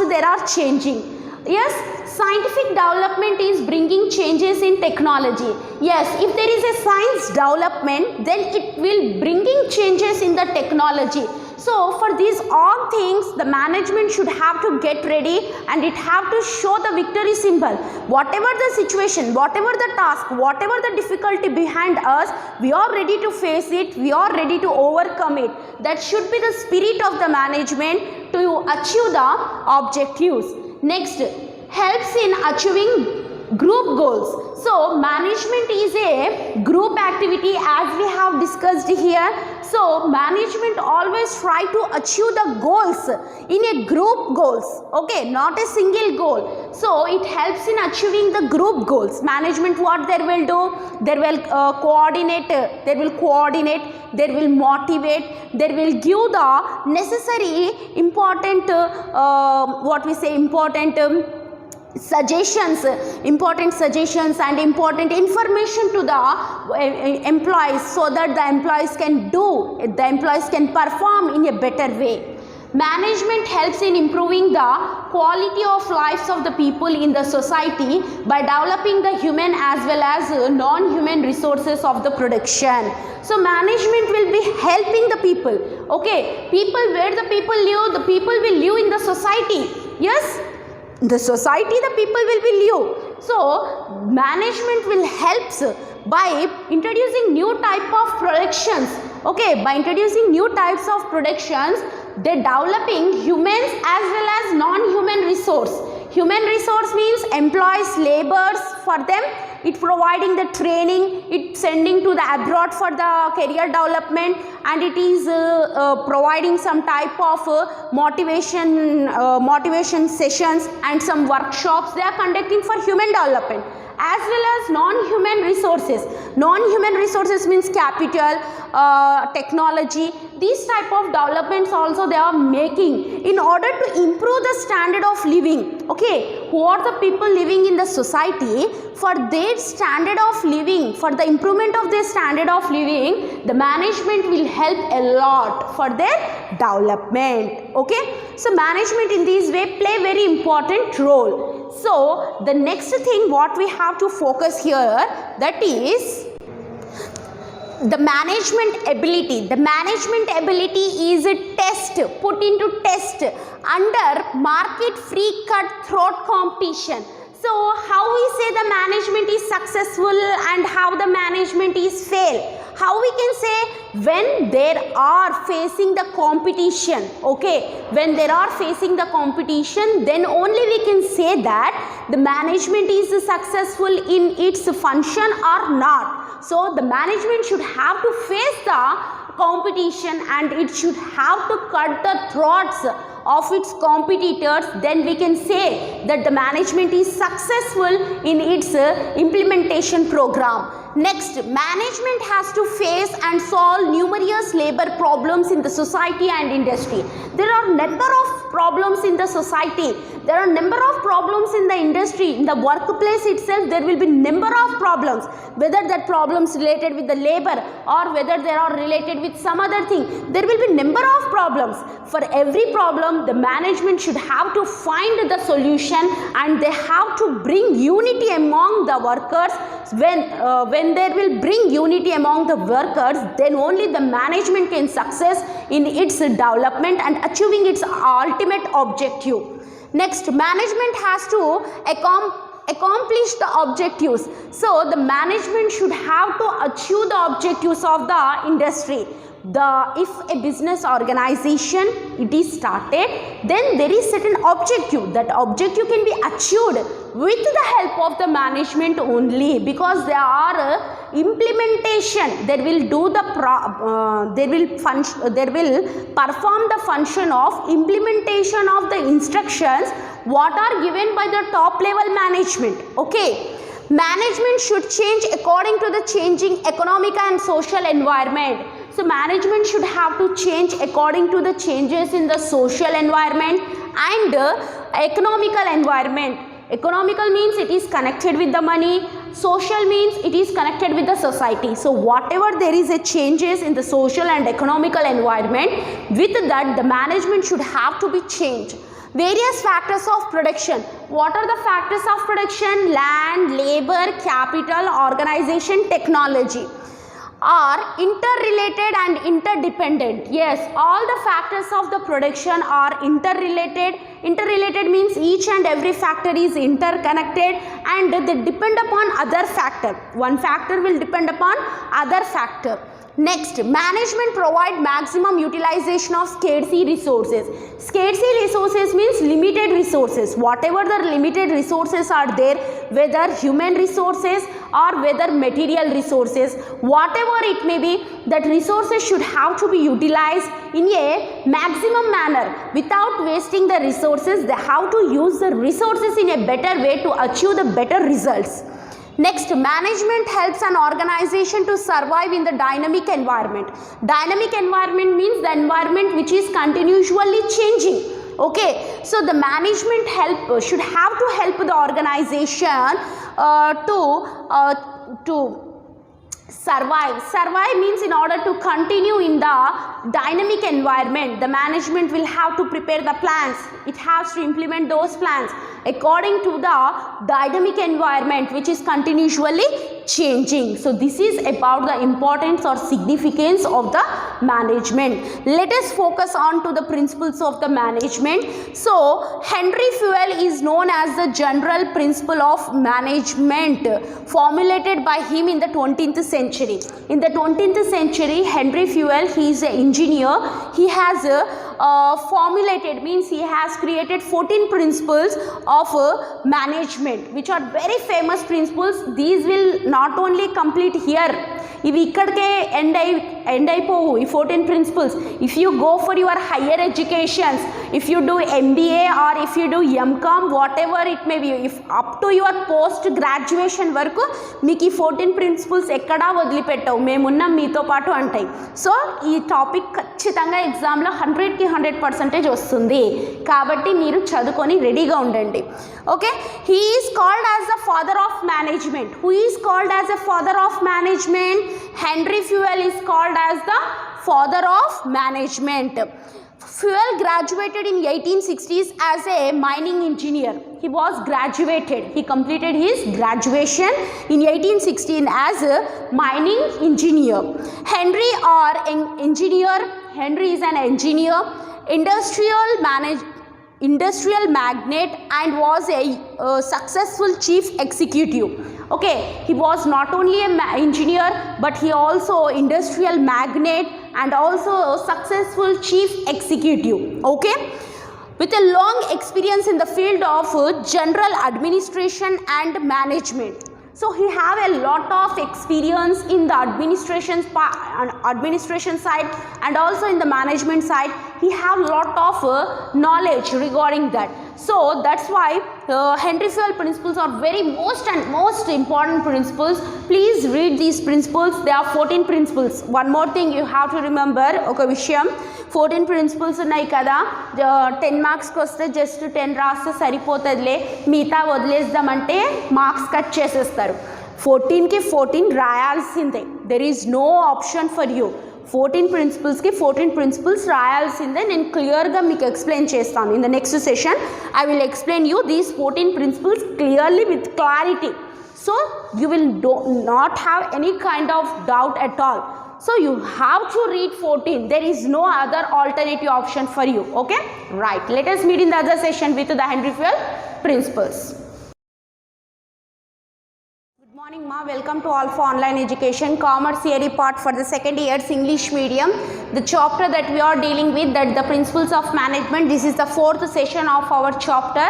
they are changing. Yes, scientific development is bringing changes in technology. Yes, if there is a science development, then it will bringing changes in the technology. So for these all things, the management should have to get ready and it have to show the victory symbol. Whatever the situation, whatever the task, whatever the difficulty behind us, we are ready to face it, we are ready to overcome it. That should be the spirit of the management to achieve the objectives. Next, helps in achieving group goals. So management is a group activity as we have discussed here. So management always try to achieve the goals in a group goals. Okay, not a single goal. So it helps in achieving the group goals. Management what they will do? They will coordinate, they will motivate, they will give the necessary important suggestions and important information to the employees, so that the employees can perform in a better way. Management helps in improving the quality of lives of the people in the society by developing the human as well as non-human resources of the production. So management will be helping the people. Okay, people, where the people live, the people will live in the society. Yes, the society, the people will be live. So management will help by introducing new type of productions. Okay, by introducing new types of productions, they developing humans as well as non-human resource. Human resource means employs laborers for them, it providing the training, it sending to the abroad for the career development, and it is providing some type of motivation sessions and some workshops they are conducting for human development, as well as non-human resources. Non-human resources means capital, technology. These type of developments also they are making in order to improve the standard of living. Okay, who are the people living in the society, for their standard of living, for the improvement of their standard of living, the management will help a lot for their development. Okay, so management in this way play very important role. So the next thing what we have to focus here, that is the management ability. The management ability is a test, put into test under market free cutthroat competition. So how we say the management is successful and how the management is fail? How we can say when they are facing the competition? Okay, when they are facing the competition, then only we can say that the management is successful in its function or not. So the management should have to face the competition and it should have to cut the throats of its competitors, then we can say that the management is successful in its implementation program. Next, management has to face and solve numerous labor problems in the society and industry. There are number of problems in the society. There are number of problems in the industry. In the workplace itself, there will be number of problems. Whether that problems related with the labor or whether they are related with some other thing, there will be number of problems. For every problem, the management should have to find the solution and they have to bring unity among the workers. When they will bring unity among the workers, then only the management can success in its development and achieving its ultimate objective. Next, management has to accomplish the objectives. So the management should have to achieve the objectives of the industry. If a business organization it is started, then there is certain objective. That objective can be achieved with the help of the management only, because there are implementation. There will do the there will perform the function of implementation of the instructions what are given by the top level management. Okay. Management should change according to the changing economic and social environment. So management should have to change according to the changes in the social environment and economical environment. Economical means it is connected with the money. Social means it is connected with the society. So whatever there is a changes in the social and economical environment, with that the management should have to be changed. Various factors of production. What are the factors of production? Land, labor, capital, organization, technology are interrelated and interdependent. Yes, all the factors of the production are interrelated. Interrelated means each and every factor is interconnected and they depend upon other factor. One factor will depend upon other factor. Next, management provide maximum utilization of scarcity resources. Scarcity resources means limited resources. Whatever the limited resources are there, whether human resources or whether material resources, whatever it may be, that resources should have to be utilized in a maximum manner without wasting the resources. They have to use the resources in a better way to achieve the better results. Next, management helps an organization to survive in the dynamic environment. Dynamic environment means the environment which is continually changing. Okay, so the management should have to help the organization to survive. Survive means in order to continue in the dynamic environment, the management will have to prepare the plans. It has to implement those plans according to the dynamic environment which is continually changing. So this is about the importance or significance of the management. Let us focus on to the principles of the management. So Henry Fewell is known as the general principle of management formulated by him in the 20th century. In the 20th century, Henry Fewell, he is an engineer. He has formulated, means he has created 14 principles of management, which are very famous principles. These will not only complete here, ఇవి ఇక్కడికే end అయిపోవు ఈ 14 principles. If you go for your higher educations, if you do MBA or if you do MCom, whatever it may be, if up to your post graduation వరకు మీకు ఈ 14 principles ఎక్కడా వదిలిపెట్టవు, మేమున్నాం మీతో పాటు అంటాయి. సో ఈ టాపిక్ ఖచ్చితంగా ఎగ్జామ్లో 100కి 100% వస్తుంది, కాబట్టి మీరు చదువుకొని రెడీగా ఉండండి. Okay, he is called as the father of management. Who is called as the father of management? Henry Fewell is called as the father of management. Fewell graduated in 1860s as a mining engineer. He was graduated. He completed his graduation in 1816 as a mining engineer. Henry is an engineer, industrial magnate, and was a successful chief executive. Okay, he was not only an engineer, but he also industrial magnate and also a successful chief executive. Okay, with a long experience in the field of general administration and management. So he have a lot of experience in the administration side and also in the management side. He have lot of knowledge regarding that. So that's why Henry Fewell principles are most important principles. Please read these principles. There are 14 principles. One more thing you have to remember, oka vishayam, 14 principles ఉన్నాయి కదా, 10 మార్క్స్కి వస్తే just 10 రాస్తే సరిపోతుందిలే, మిగతా వదిలేద్దామంటే marks cut చేసేస్తారు. 14కి 14 రాయాల్సిందే. There is no option for you. 14 ప్రిన్సిపల్స్కి 14 ప్రిన్సిపల్స్ రాయాల్సిందే. నేను క్లియర్గా మీకు ఎక్స్ప్లెయిన్ చేస్తాను. In the next session I will explain you these 14 principles clearly with clarity. So you will not have any kind of doubt at all. So you have to read 14. There is no other alternative option for you. Okay, right, let us meet in the other session with the Henry Fewell principles. Good morning ma, welcome to Alpha Online Education, Commerce Theory part for the second year's English medium. The chapter that we are dealing with, that the principles of management, this is the 4th session of our chapter,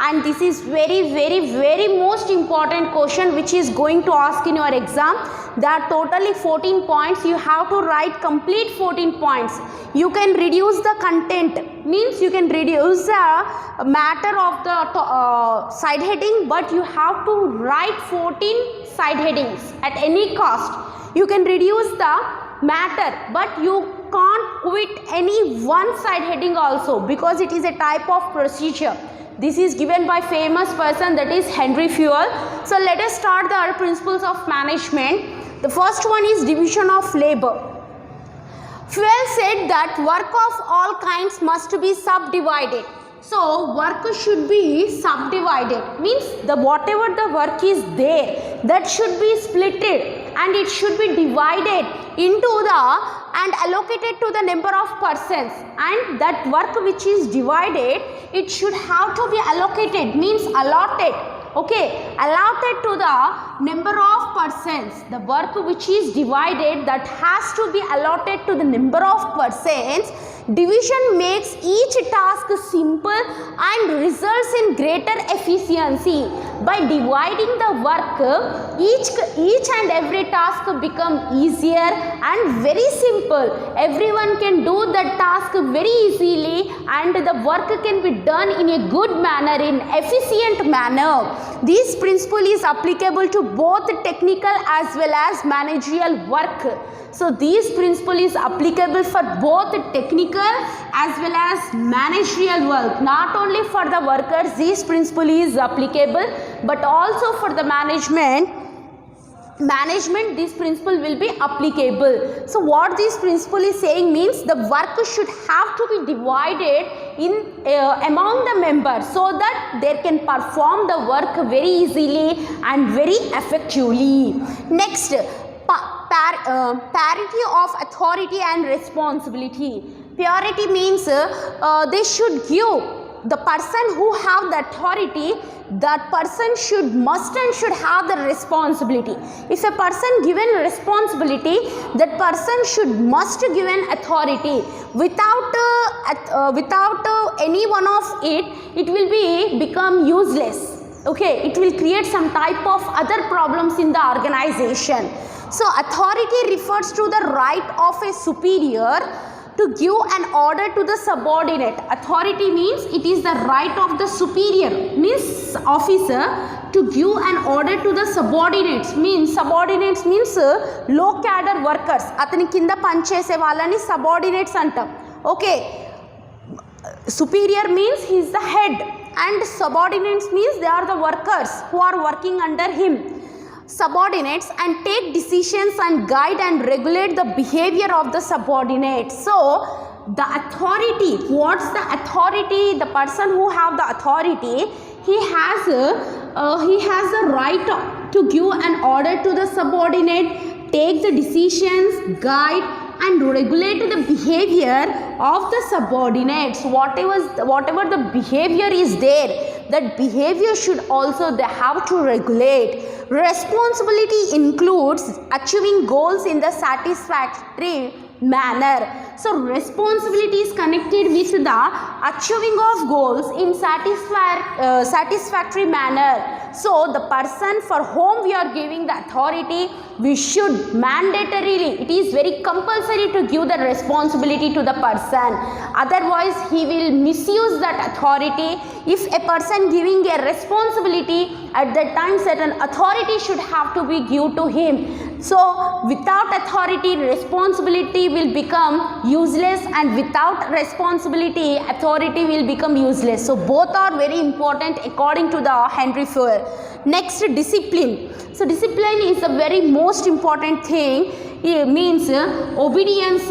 and this is very most important question which is going to ask in your exam. There are totally 14 points. You have to write complete 14 points. You can reduce the content, means you can reduce the matter of the side heading, but you have to write 14 side headings at any cost. You can reduce the matter, but you can't quit any one side heading also, because it is a type of procedure. This is given by famous person, that is Henry Fewell. So let us start the principles of management. The first one is division of labor. Fewell said that work of all kinds must be subdivided. So work should be subdivided, means the whatever the work is there, that should be splitted and it should be divided into the and allocated to the number of persons, and that work which is divided, it should have to be allocated, means allotted. Okay, allotted to the number of persons. The work which is divided, that has to be allotted to the number of persons. Division makes each task simple and results in greater efficiency. By dividing the work, each and every task become easier and very simple. Everyone can do the task very easily, and the work can be done in a good manner, in efficient manner. This principle is applicable to both technical as well as managerial work. So this principle is applicable for both technical as well as managerial work. Not only for the workers this principle is applicable, but also for the management management, this principle will be applicable. So what this principle is saying means the work should have to be divided in among the members so that they can perform the work very easily and very effectively. Next, parity of authority and responsibility. Parity means they should give the person who have the authority, that person must have the responsibility. If a person given responsibility, that person must given authority. Without any one of it will become useless. Okay, it will create some type of other problems in the organization. So authority refers to the right of a superior to give an order to the subordinate. Authority means it is the right of the superior, means officer, to give an order to the subordinates. Subordinates means low cadre workers. Atani kinda panchese vallani subordinates antam. Okay, superior means he is the head, and subordinates means they are the workers who are working under him. Subordinates and take decisions and guide and regulate the behavior of the subordinates. So the authority, what's the authority? The person who have the authority, he has the right to give an order to the subordinate, take the decisions, guide and regulate the behavior of the subordinates. Whatever the behavior is there, that behavior should also they have to regulate. Responsibility includes achieving goals in the satisfactory manner. So responsibility is connected with the achieving of goals in satisfactory manner. So the person for whom we are giving the authority, we should mandatorily, it is very compulsory to give the responsibility to the person. Otherwise he will misuse that authority. If a person giving a responsibility, at that time certain authority should have to be given to him. So without authority, responsibility will become useless, and without responsibility, authority will become useless. So both are very important according to the Henry Ford. Next, discipline. So discipline is the very most important thing. It means obedience,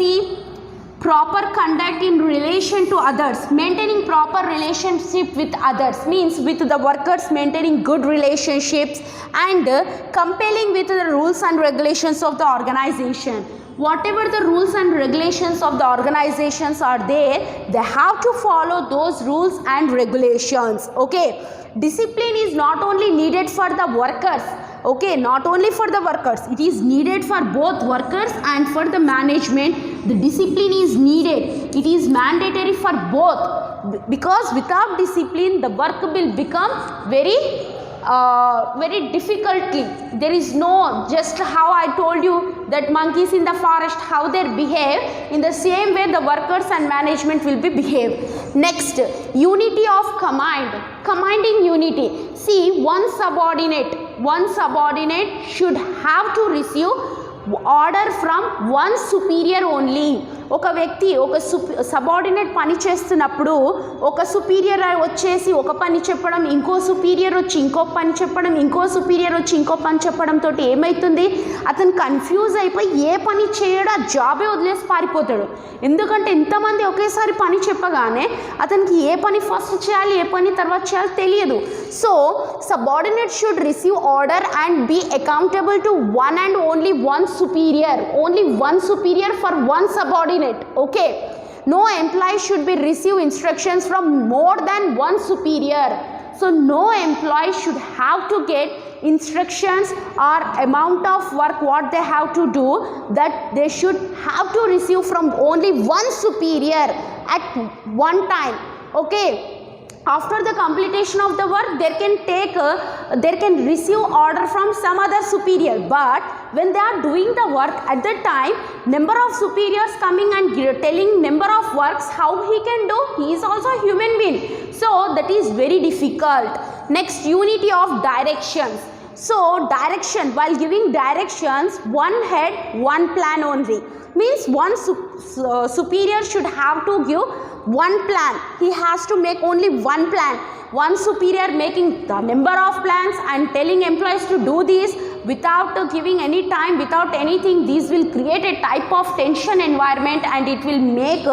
proper conduct in relation to others, maintaining proper relationship with others, means with the workers maintaining good relationships, and compelling with the rules and regulations of the organization. Whatever the rules and regulations of the organizations are there, they have to follow those rules and regulations. Okay, discipline is not only needed for the workers, okay, not only for the workers, it is needed for both workers and for the management. The discipline is needed, it is mandatory for both, because without discipline the work will become very difficultly. There is no, just how I told you that monkeys in the forest, how they behave, in the same way the workers and management will be behave. Next, unity of command, commanding unity. See, one subordinate should have to receive order from one superior only. ఒక వ్యక్తి ఒక subordinate పని చేస్తున్నప్పుడు ఒక superior వచ్చేసి ఒక పని చెప్పడం, ఇంకో సుపీరియర్ వచ్చి ఇంకో పని చెప్పడం, ఇంకో సుపీరియర్ వచ్చి ఇంకో పని చెప్పడంతో ఏమవుతుంది, అతను కన్ఫ్యూజ్ అయిపోయి ఏ పని చేయడా జాబే వదిలేసి పారిపోతాడు. ఎందుకంటే ఇంతమంది ఒకేసారి పని చెప్పగానే అతనికి ఏ పని ఫస్ట్ చేయాలి ఏ పని తర్వాత చేయాలి తెలియదు. So subordinate should receive order and be accountable to one and only one superior, only one superior for one subordinate. Okay, no employee should be receive instructions from more than one superior. So no employee should have to get instructions or amount of work what they have to do, that they should have to receive from only one superior at one time. Okay, after the completion of the work they can receive order from some other superior, but when they are doing the work, at that time number of superiors coming and telling number of works how he can do, he is also a human being, so that is very difficult. Next, unity of directions. So direction, while giving directions, one head one plan only. Means one superior should have to give one plan. He has to make only one plan. One superior making the number of plans and telling employees to do this without giving any time, without anything. These will create a type of tension environment and it will make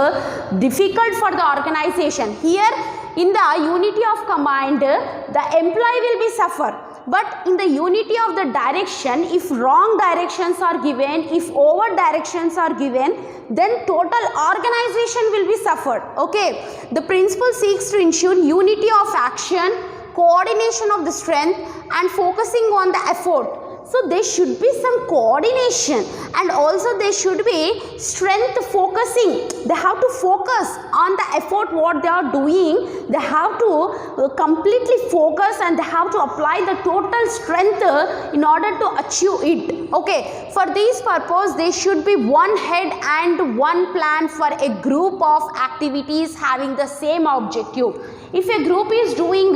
difficult for the organization. Here in the unity of command, the employee will be suffer. But in the unity of the direction, if wrong directions are given, if over directions are given, then total organization will be suffered. Okay. The principle seeks to ensure unity of action, coordination of the strength and focusing on the effort. So there should be some coordination and also there should be strength focusing. They have to focus on the effort what they are doing. They have to completely focus and they have to apply the total strength in order to achieve it. Okay. For this purpose, there should be one head and one plan for a group of activities having the same objective. If a group is doing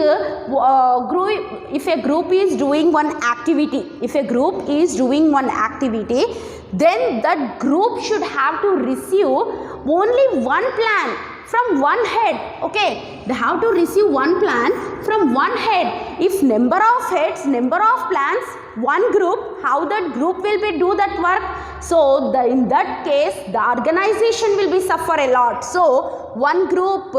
one activity, then that group should have to receive only one plan from one head. Okay, they have to receive one plan from one head. If number of heads, number of plans, one group, how that group will be do that work? So in that case, the organization will be suffer a lot. So one group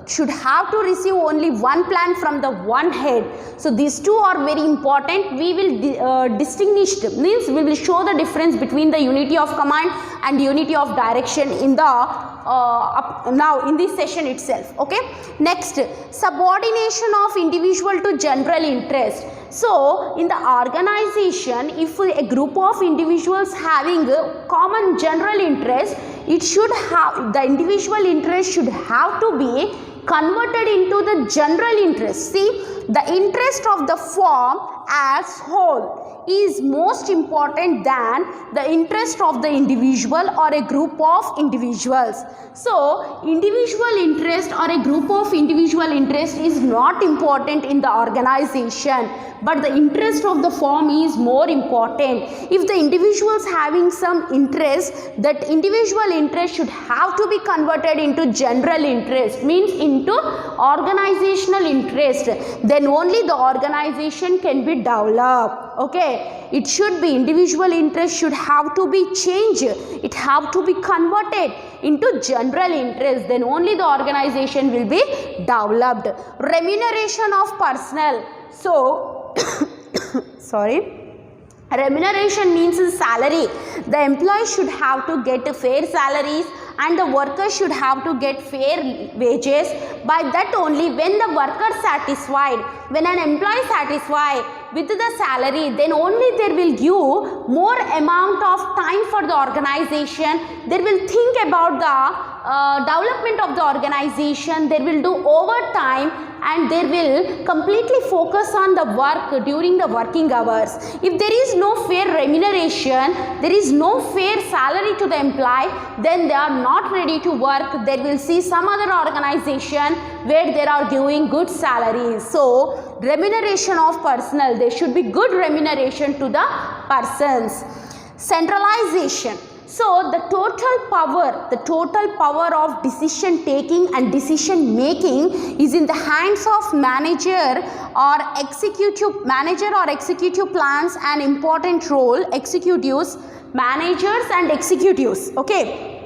should have to receive only one plan from the one head. So these two are very important. We will distinguish, means we will show the difference between the unity of command and unity of direction in the now in this session itself. Okay. Next, subordination of individual to general interest. So in the organization, if a group of individuals having a common general interest, it should have, the individual interest should have to be converted into the general interest. See, the interest of the firm as whole is most important than the interest of the individual or a group of individuals. So individual interest or a group of individual interest is not important in the organization, but the interest of the firm is more important. If the individuals having some interest, that individual interest should have to be converted into general interest, means into organizational interest. Then only the organization can be developed. Okay, it should be, individual interest should have to be changed, it have to be converted into general interest, then only the organization will be developed. Remuneration of personnel. So sorry, remuneration means salary. The employee should have to get fair salaries and the workers should have to get fair wages. By that only, when the worker satisfied, when an employee satisfied with the salary, then only they will give more amount of time for the organization. They will think about the development of the organization. They will do overtime and they will completely focus on the work during the working hours. If there is no fair remuneration, there is no fair salary to the employee, then they are not ready to work. They will see some other organization where they are giving good salaries. So remuneration of personnel, there should be good remuneration to the persons. Centralization. So the total power of decision taking and decision making is in the hands of manager or executive plans an important role. Executives, managers and executives. Okay,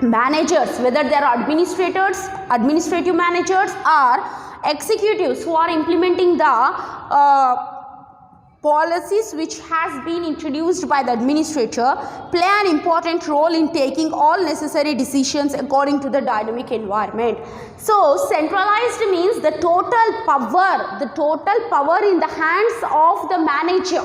managers, whether they are administrators, administrative managers or executives who are implementing the policies which has been introduced by the administrator, play an important role in taking all necessary decisions according to the dynamic environment. So centralized means the total power in the hands of the manager.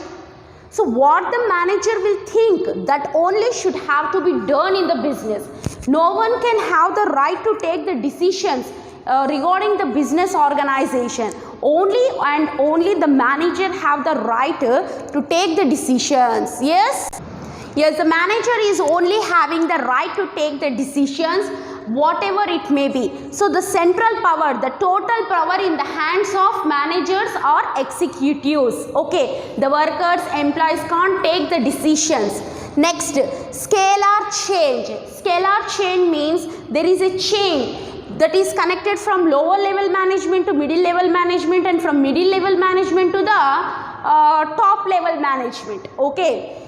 So what the manager will think, that only should have to be done in the business. No one can have the right to take the decisions regarding the business organization. Only the manager have the right to take the decisions. Yes, the manager is only having the right to take the decisions, whatever it may be. So the central power, the total power in the hands of managers or executives. Okay, the workers, employees can't take the decisions. Next, scalar change. Scalar change means there is a chain that is connected from lower level management to middle level management, and from middle level management to the top level management. Okay.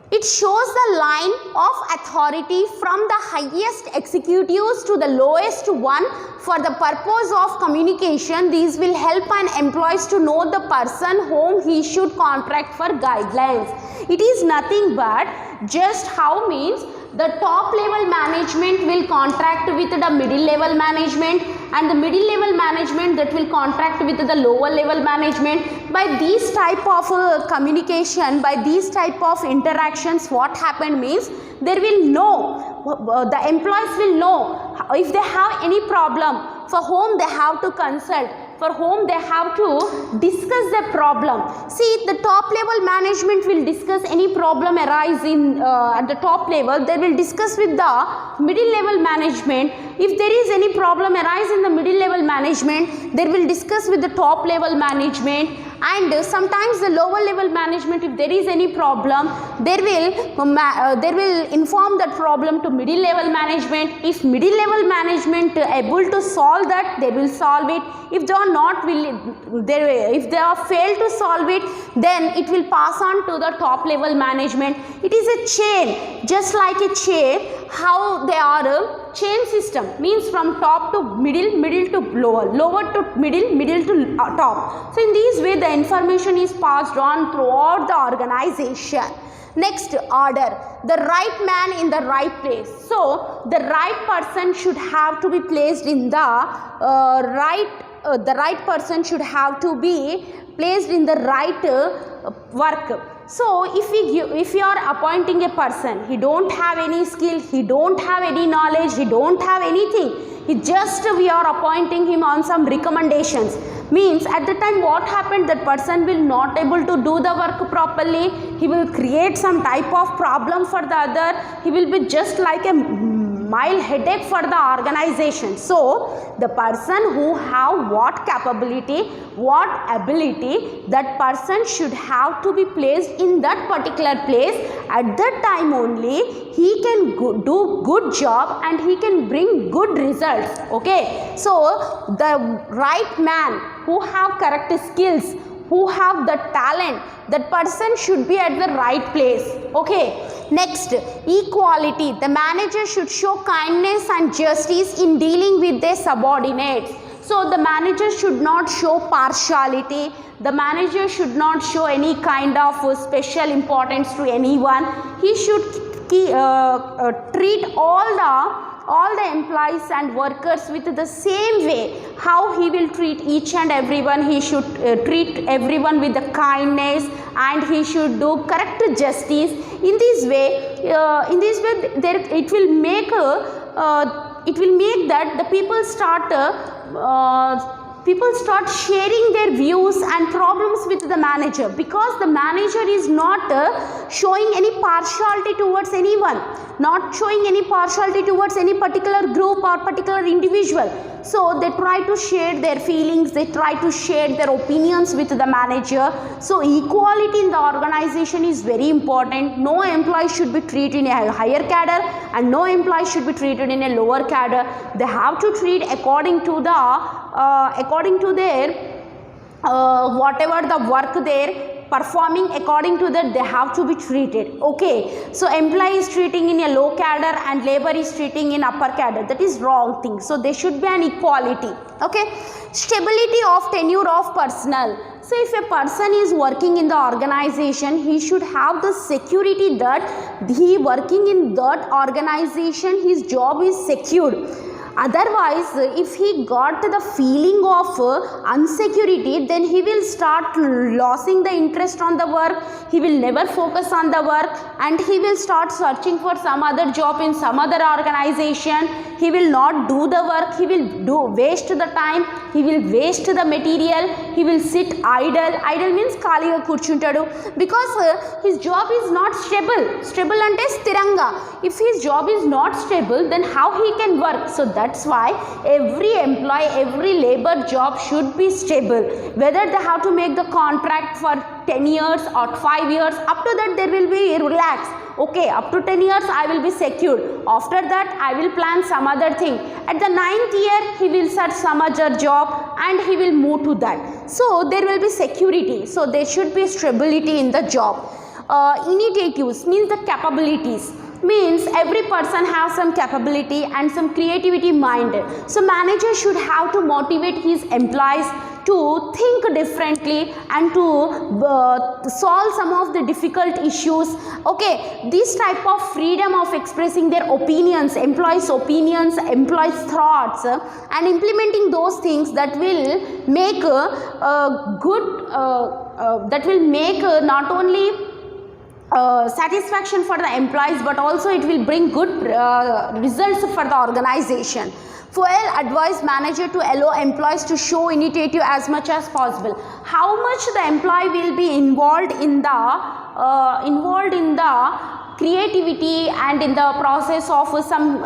It shows the line of authority from the highest executives to the lowest one for the purpose of communication. These will help an employee to know the person whom he should contract for guidelines. It is nothing but just how means the top level management will contract with the middle level management, and the middle level management that will contract with the lower level management. By these type of communication, by these type of interactions, what happened means there will know, the employees will know if they have any problem, for whom they have to consult, for whom they have to discuss the problem. See, the top level management will discuss any problem arising at the top level. They will discuss with the middle level management. If there is any problem arise in the middle level management, they will discuss with the top level management. And sometimes the lower level management, if there is any problem, they will inform that problem to middle level management. If middle level management able to solve that, they will solve it. If they are not if they are failed to solve it, then it will pass on to the top level management. It is a chain, just like a chain. How they are a chain system means from top to middle, middle to lower, lower to middle, middle to top. So in this way the information is passed on throughout the organization. Next, order. The right man in the right place. So the right person should have to be placed in the right person should have to be placed in the right work. So if you are appointing a person, he don't have any skill, he don't have any knowledge, he don't have anything, we are appointing him on some recommendations, means at the time what happened, that person will not able to do the work properly, he will create some type of problem for the other, he will be just like a mild headache for the organization. So the person who have what capability, what ability, that person should have to be placed in that particular place. At that time only he can do good job and he can bring good results. Okay, so the right man who have correct skills, who have the talent, that person should be at the right place. Okay. Next, equality. The manager should show kindness and justice in dealing with their subordinates. So the manager should not show partiality. The manager should not show any kind of special importance to anyone. He should treat all the employees and workers with the same way. How he will treat each and everyone, he should treat everyone with the kindness, and he should do correct justice. In this way it will make that the people start sharing their views and problems with the manager, because the manager is not showing any partiality towards anyone, not showing any partiality towards any particular group or particular individual. So they try to share their feelings, they try to share their opinions with the manager. So equality in the organization is very important. No employee should be treated in a higher cadre and no employee should be treated in a lower cadre. They have to treat according to their whatever the work there performing, according to that they have to be treated. Okay, so employee is treating in a low cadre and labor is treating in upper cadre, that is wrong thing. So there should be an equality. Okay, stability of tenure of personnel. So if a person is working in the organization, he should have the security that he working in that organization, his job is secured. Otherwise, if he got the feeling of unsecurity, then he will start losing the interest on the work, he will never focus on the work, and he will start searching for some other job in some other organization. He will not do the work, he will waste the time, he will waste the material, he will sit idle. Idle means khaliga kurchuntadu, because his job is not stable. Stable ante sthiranga. If his job is not stable, then how he can work? So that that's why every employee, every labor job should be stable. Whether they have to make the contract for 10 years or 5 years, up to that there will be relaxed. Okay, up to 10 years I will be secured. After that I will plan some other thing. At the 9th year he will search some other job and he will move to that. So there will be security. So there should be stability in the job. Initiatives means the capabilities. Means every person has some capability and some creativity mind. So manager should have to motivate his employees to think differently and to solve some of the difficult issues. Okay, this type of freedom of expressing their opinions, employees' thoughts, and implementing those things that will make not only satisfaction for the employees, but also it will bring good results for the organization. Fuel advise manager to allow employees to show initiative as much as possible. How much the employee will be involved in the creativity and in the process of some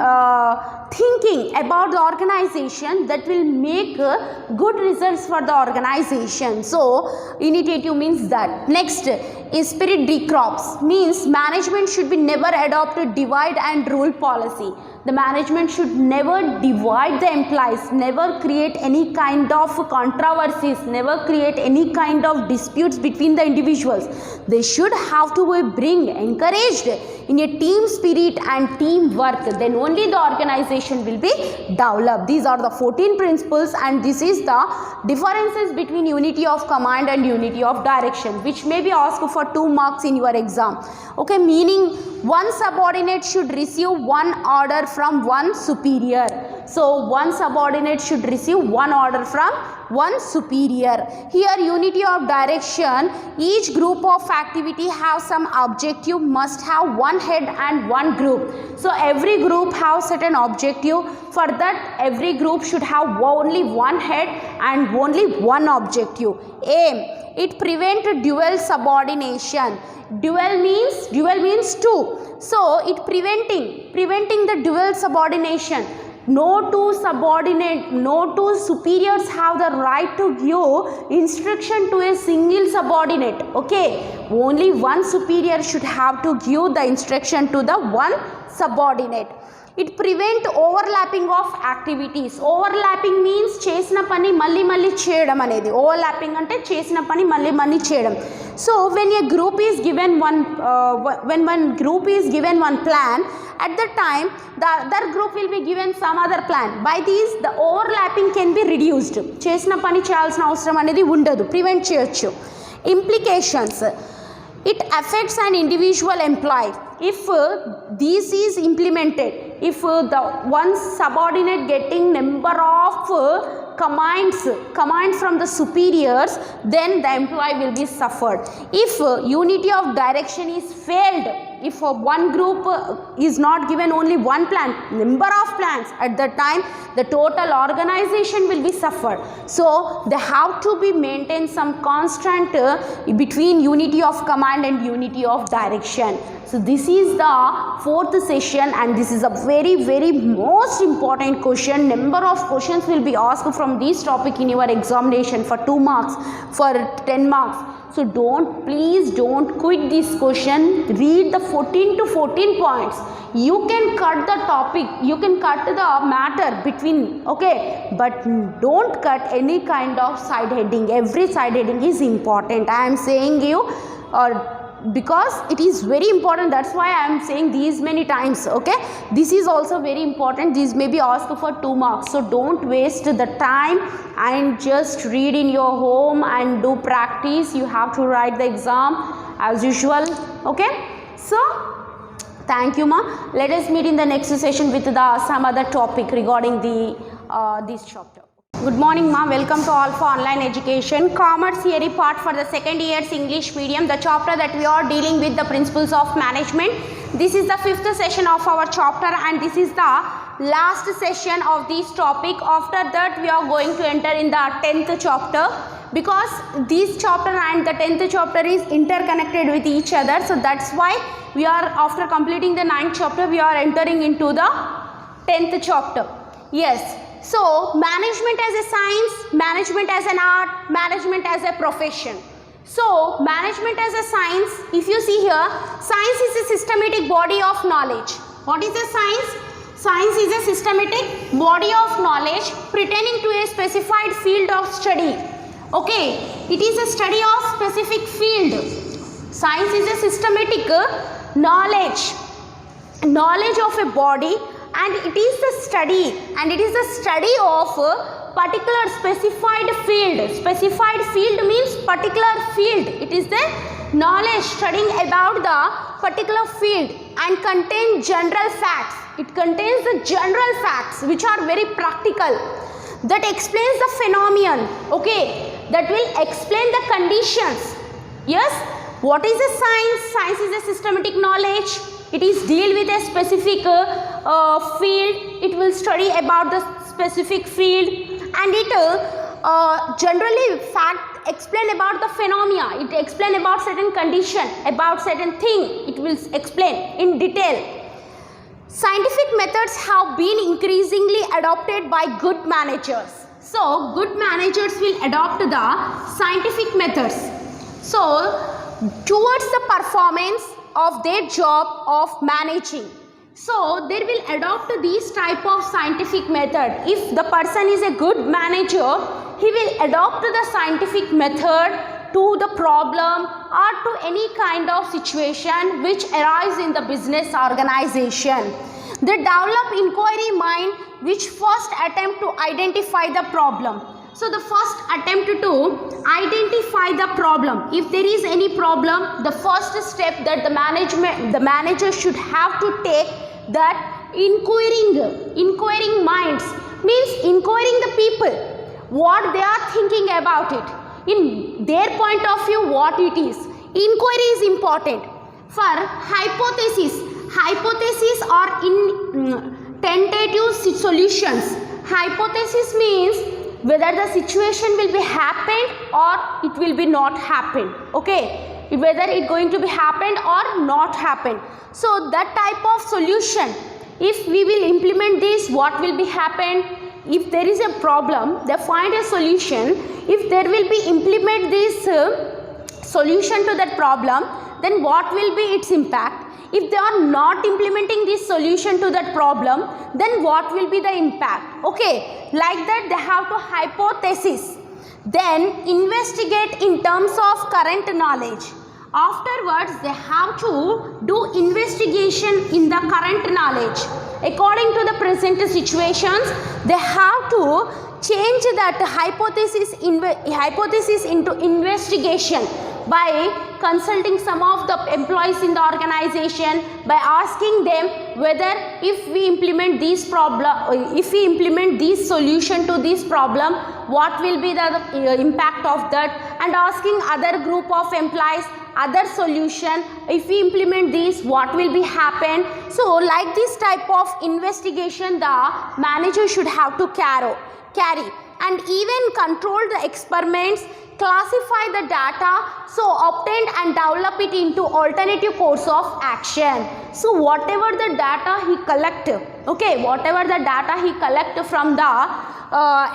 thinking about the organization, that will make good results for the organization. So initiative means that. Next is spirit decrops, means management should be never adopt a divide and rule policy. The management should never divide the employees, never create any kind of controversies, never create any kind of disputes between the individuals. They should have to be encouraged in a team spirit and teamwork. Then only the organization will be developed. These are the 14 principles, and this is the differences between unity of command and unity of direction, which may be asked for 2 marks in your exam. Okay, meaning one subordinate should receive one order from one superior. So one subordinate should receive one order from one superior. Here unity of direction, each group of activity have some objective, must have one head and one group. So every group have certain objective. For that every group should have only one head and only one objective. Aim, it prevent dual subordination. Dual means two. So it preventing the dual subordination. No two superiors have the right to give instruction to a single subordinate. Okay, only one superior should have to give the instruction to the one subordinate. It prevent overlapping of activities. Overlapping means chesina pani malli cheyadam anedi. Overlapping ante chesina pani malli cheyadam. So when a group is given one plan, at that time the other group will be given some other plan. By these the overlapping can be reduced. Chesina pani cheyalsina avasaram anedi undadu. Prevent cheyochu. Implications. It affects an individual employee. If this is implemented, if the one subordinate getting number of commands from the superiors, then the employee will be suffered. If unity of direction is failed, if one group is not given only one plan, number of plans, at that time the total organization will be suffered. So they have to be maintained some constant between unity of command and unity of direction. So this is the 4th session, and this is a very most important question. Number of questions will be asked from this topic in your examination for 2 marks, for 10 marks. So please don't quit this question. Read the 14 to 14 points. You can cut the topic, you can cut the matter between, okay, but don't cut any kind of side heading. Every side heading is important. I am saying you because it is very important, that's why I am saying these many times. Okay, this is also very important. These may be asked for 2 marks. So don't waste the time and just read in your home and do practice. You have to write the exam as usual. Okay, so thank you ma. Let us meet in the next session with some other topic regarding the this chapter. Good morning ma, welcome to Alpha Online Education. Commerce theory part for the 2nd year's English medium, the chapter that we are dealing with the principles of management. This is the 5th session of our chapter, and this is the last session of this topic. After that we are going to enter in the 10th chapter, because this chapter and the 10th chapter is interconnected with each other. So that's why we are, after completing the 9th chapter, we are entering into the 10th chapter. Yes. So, management as a science, management as an art, management as a profession. So, management as a science, if you see here, science is a systematic body of knowledge. What is a science? Science is a systematic body of knowledge pertaining to a specified field of study. Okay, it is a study of specific field. Science is a systematic knowledge of a body, and it is the study of a particular specified field. Specified field means particular field. It is the knowledge studying about the particular field and contains general facts. It contains the general facts which are very practical, that explains the phenomenon, okay, that will explain the conditions. Yes, what is a science? Science is a systematic knowledge. It is deal with a specific field. It will study about the specific field, and it generally fact explain about the phenomena. It explain about certain condition, about certain thing. It will explain in detail. Scientific methods have been increasingly adopted by good managers. So, good managers will adopt the scientific methods. So, towards the performance of their job of managing. So, they will adopt these type of scientific method. If the person is a good manager, he will adopt the scientific method to the problem or to any kind of situation which arise in the business organization. They develop inquiry mind which first attempt to identify the problem. So, the first attempt to identify the problem. If there is any problem, the first step that the manager should have to take, that inquiring minds means inquiring the people, what they are thinking about it, in their point of view, what it is. Inquiry is important. For hypothesis are in tentative solutions. Hypothesis means whether the situation will be happened or it will be not happened. Okay, whether it going to be happened or not happened. So that type of solution, if we will implement this, what will be happened? If there is a problem, they find a solution. If there will be implement this solution to that problem, then what will be its impact? If they are not implementing this solution to that problem, then what will be the impact? Okay, like that they have to hypothesis. Then investigate in terms of current knowledge. Afterwards, they have to do investigation in the current knowledge. According to the present situations, they have to change that hypothesis into investigation by consulting some of the employees in the organization, by asking them whether if we implement this solution to this problem, what will be the impact of that, and asking other group of employees other solution, if we implement this, what will be happen. So like this type of investigation the manager should have to carry, and even control the experiments, classify the data, so obtain and develop it into alternative course of action. So whatever the data he collect, okay, whatever the data he collect from the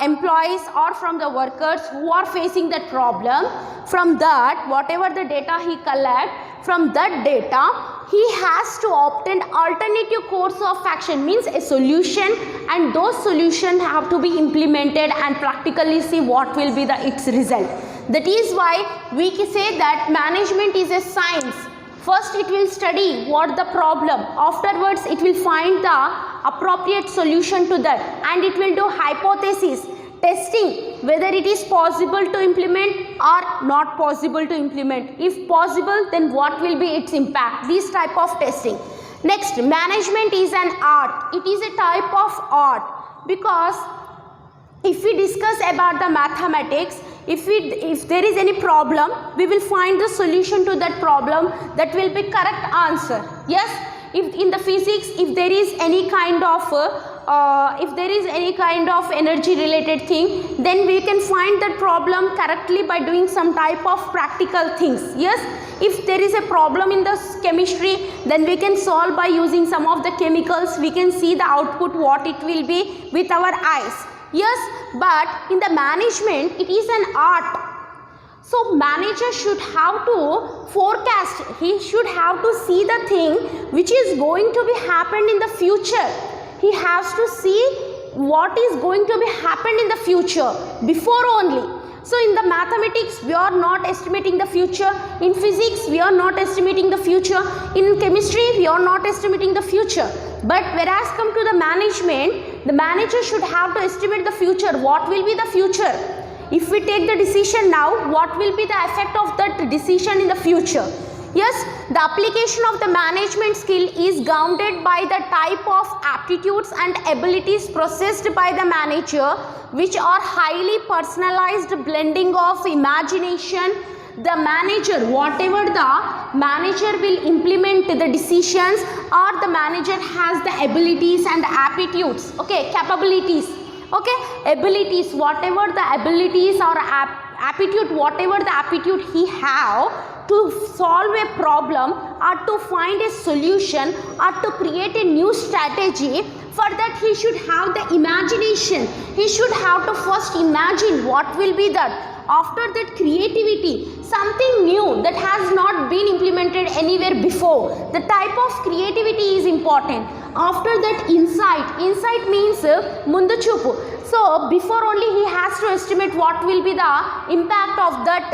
employees or from the workers who are facing that problem, from that whatever the data he collect, from that data he has to obtain alternative course of action, means a solution, and those solutions have to be implemented and practically see what will be its result. That is why we can say that management is a science. First it will study what the problem, afterwards it will find the appropriate solution to that, and it will do hypothesis, testing whether it is possible to implement or not possible to implement. If possible, then what will be its impact, this type of testing. Next, management is an art. It is a type of art, because if we discuss about the mathematics, if there is any problem, we will find the solution to that problem, that will be correct answer. Yes, if in the physics, if there is any kind of energy related thing, then we can find that problem correctly by doing some type of practical things. Yes, if there is a problem in the chemistry, then we can solve by using some of the chemicals. We can see the output what it will be with our eyes. Yes, but in the management it is an art. So manager should have to forecast, he should have to see the thing which is going to be happened in the future. He has to see what is going to be happened in the future before only. So in the mathematics we are not estimating the future, in physics we are not estimating the future, in chemistry we are not estimating the future. But whereas come to the management, the manager should have to estimate the future. What will be the future? If we take the decision now, what will be the effect of that decision in the future? Yes, the application of the management skill is grounded by the type of aptitudes and abilities possessed by the manager, which are highly personalized blending of imagination. The manager, whatever the manager will implement the decisions, or the manager has the abilities and aptitudes, okay, capabilities, okay, abilities, whatever the abilities or aptitude, whatever the aptitude he have to solve a problem or to find a solution or to create a new strategy. For that he should have the imagination. He should have to first imagine what will be that. After that, creativity, something new that has not been implemented anywhere before. The type of creativity is important. After that, insight. Insight means mundu chupu. So before only he has to estimate what will be the impact of that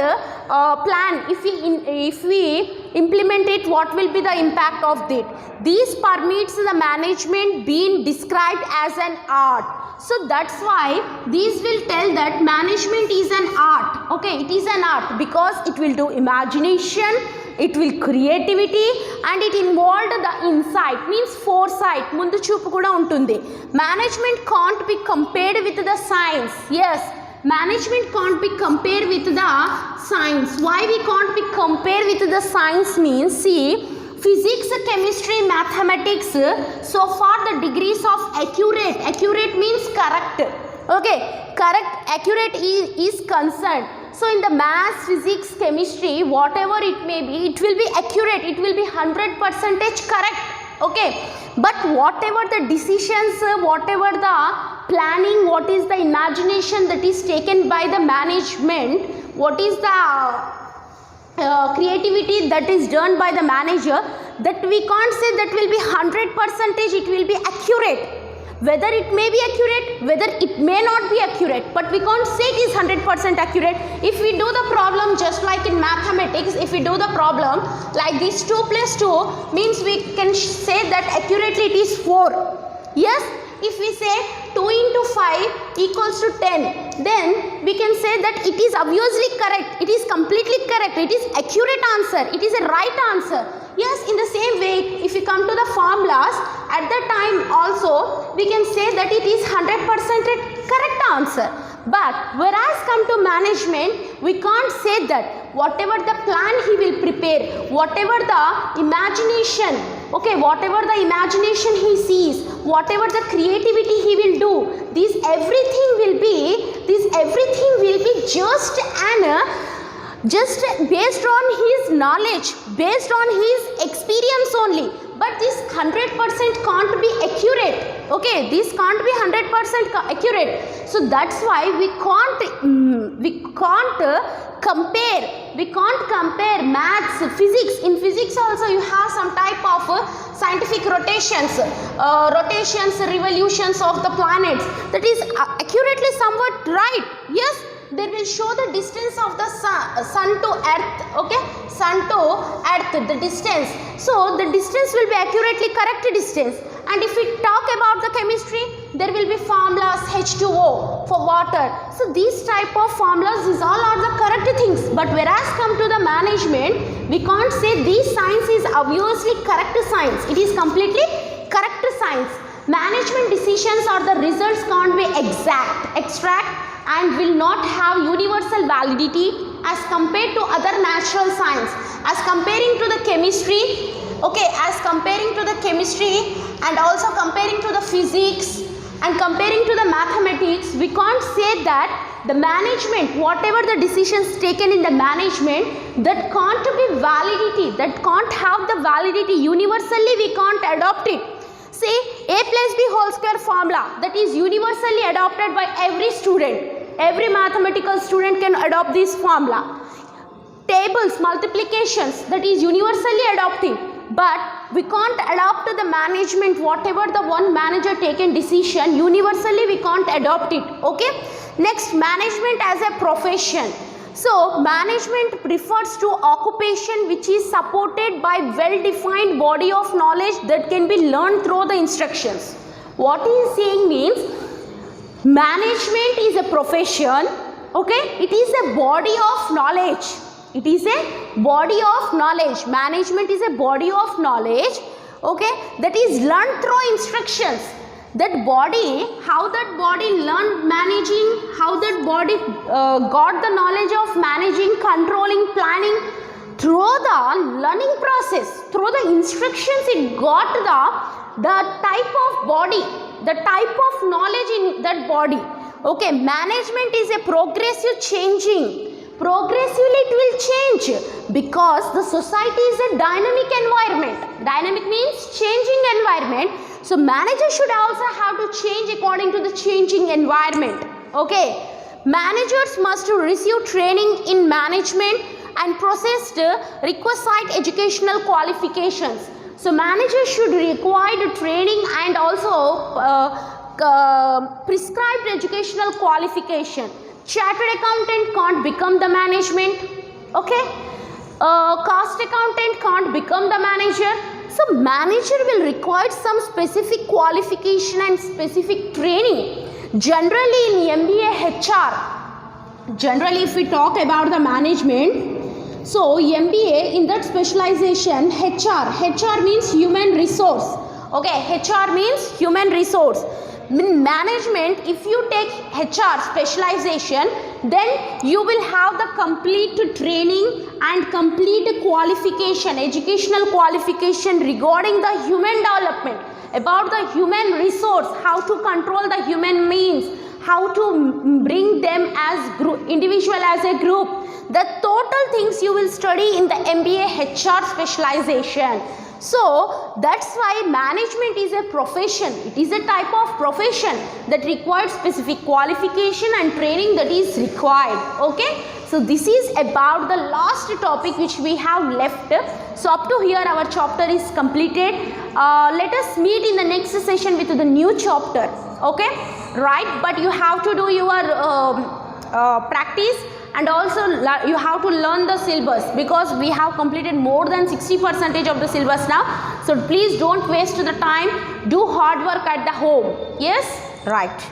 plan. If we implement it, what will be the impact of that? These permits the management being described as an art. So that's why these will tell that management is an art. Okay, it is an art because it will do imagination, it will creativity, and it involved the insight, means foresight. Mundu chupu kuda untundi. Management can't be compared with the science. Yes, management can't be compared with the science. Why we can't be compared with the science means, see, physics, chemistry, mathematics, so far the degrees of accurate means correct, okay, correct, accurate is concerned. So in the maths, physics, chemistry, whatever it may be, it will be accurate, it will be 100% correct, okay. But whatever the decisions, whatever the planning, what is the imagination that is taken by the management, what is the creativity that is done by the manager, that we can't say that will be 100%, it will be accurate. Whether it may be accurate, whether it may not be accurate, but we can't say it is 100% accurate. If we do the problem just like in mathematics, if we do the problem like this 2 plus 2 means we can say that accurately it is 4. Yes, if we say 2 into 5 equals to 10, then we can say that it is obviously correct, it is completely correct, it is accurate answer, it is a right answer. Yes, in the same way, if we come to the formulas, at that time also we can say that it is 100% correct answer. But whereas come to management, we can't say that. Whatever the plan he will prepare, whatever the imagination, okay, whatever the imagination he sees, whatever the creativity he will do, this everything will be just based on his knowledge, based on his experience only. But this 100% can't be accurate. Okay, this can't be 100% accurate. So that's why we can't compare maths, physics. In physics also you have some type of scientific rotations, revolutions of the planets. That is accurately somewhat right. Yes, they will show the distance of the sun to earth, okay, sun to earth, the distance. So the distance will be accurately correct distance. And if we talk about the chemistry, there will be formulas H2O for water. So these type of formulas, these all are the correct things. But whereas come to the management, we can't say this science is obviously correct science. It is completely correct science. Management decisions or the results can't be abstract and will not have universal validity as compared to other natural science. As comparing to the chemistry, Okay, as comparing to the chemistry and also comparing to the physics and comparing to the mathematics, we can't say that the management, whatever the decisions taken in the management, that can't be validity, that can't have the validity universally, we can't adopt it. Say a plus b whole square formula, that is universally adopted by every student. Every mathematical student can adopt this formula. Tables, multiplications, that is universally adopting. But we can't adopt the management, whatever the one manager taken decision, universally we can't adopt it. Okay. Next, management as a profession. So, management refers to occupation which is supported by well-defined body of knowledge that can be learned through the instructions. What he is saying means, management is a profession, okay? It is a body of knowledge. It is a body of knowledge. Management is a body of knowledge, okay, that is learned through instructions. That body, how that body learned managing, how that body got the knowledge of managing, controlling, planning, through the learning process, through the instructions it got the type of body, the type of knowledge in that body. Okay, management is a progressive changing. Progressively it will change because the society is a dynamic environment. Dynamic means changing environment. So, managers should also have to change according to the changing environment. Okay. Managers must receive training in management and possess requisite educational qualifications. So, managers should require training and also prescribed educational qualification. Chartered accountant can't become the management. Okay. Cost accountant can't become the manager. So, manager will require some specific qualification and specific training. Generally in MBA HR, generally if we talk about the management, so MBA in that specialization HR means human resource. Okay, HR means human resource. In management, if you take HR specialization, then you will have the complete training and complete qualification, educational qualification regarding the human development, about the human resource, how to control the human means, how to bring them as group, individual as a group. The total things you will study in the MBA HR specialization. So, that's why management is a profession. It is a type of profession that requires specific qualification and training that is required. Okay. So, this is about the last topic which we have left. So, up to here our chapter is completed. Let us meet in the next session with the new chapter. Okay. Right. But you have to do your practice. And also you have to learn the syllabus because we have completed more than 60% of the syllabus now. So please don't waste the time. Do hard work at the home. Yes? Right.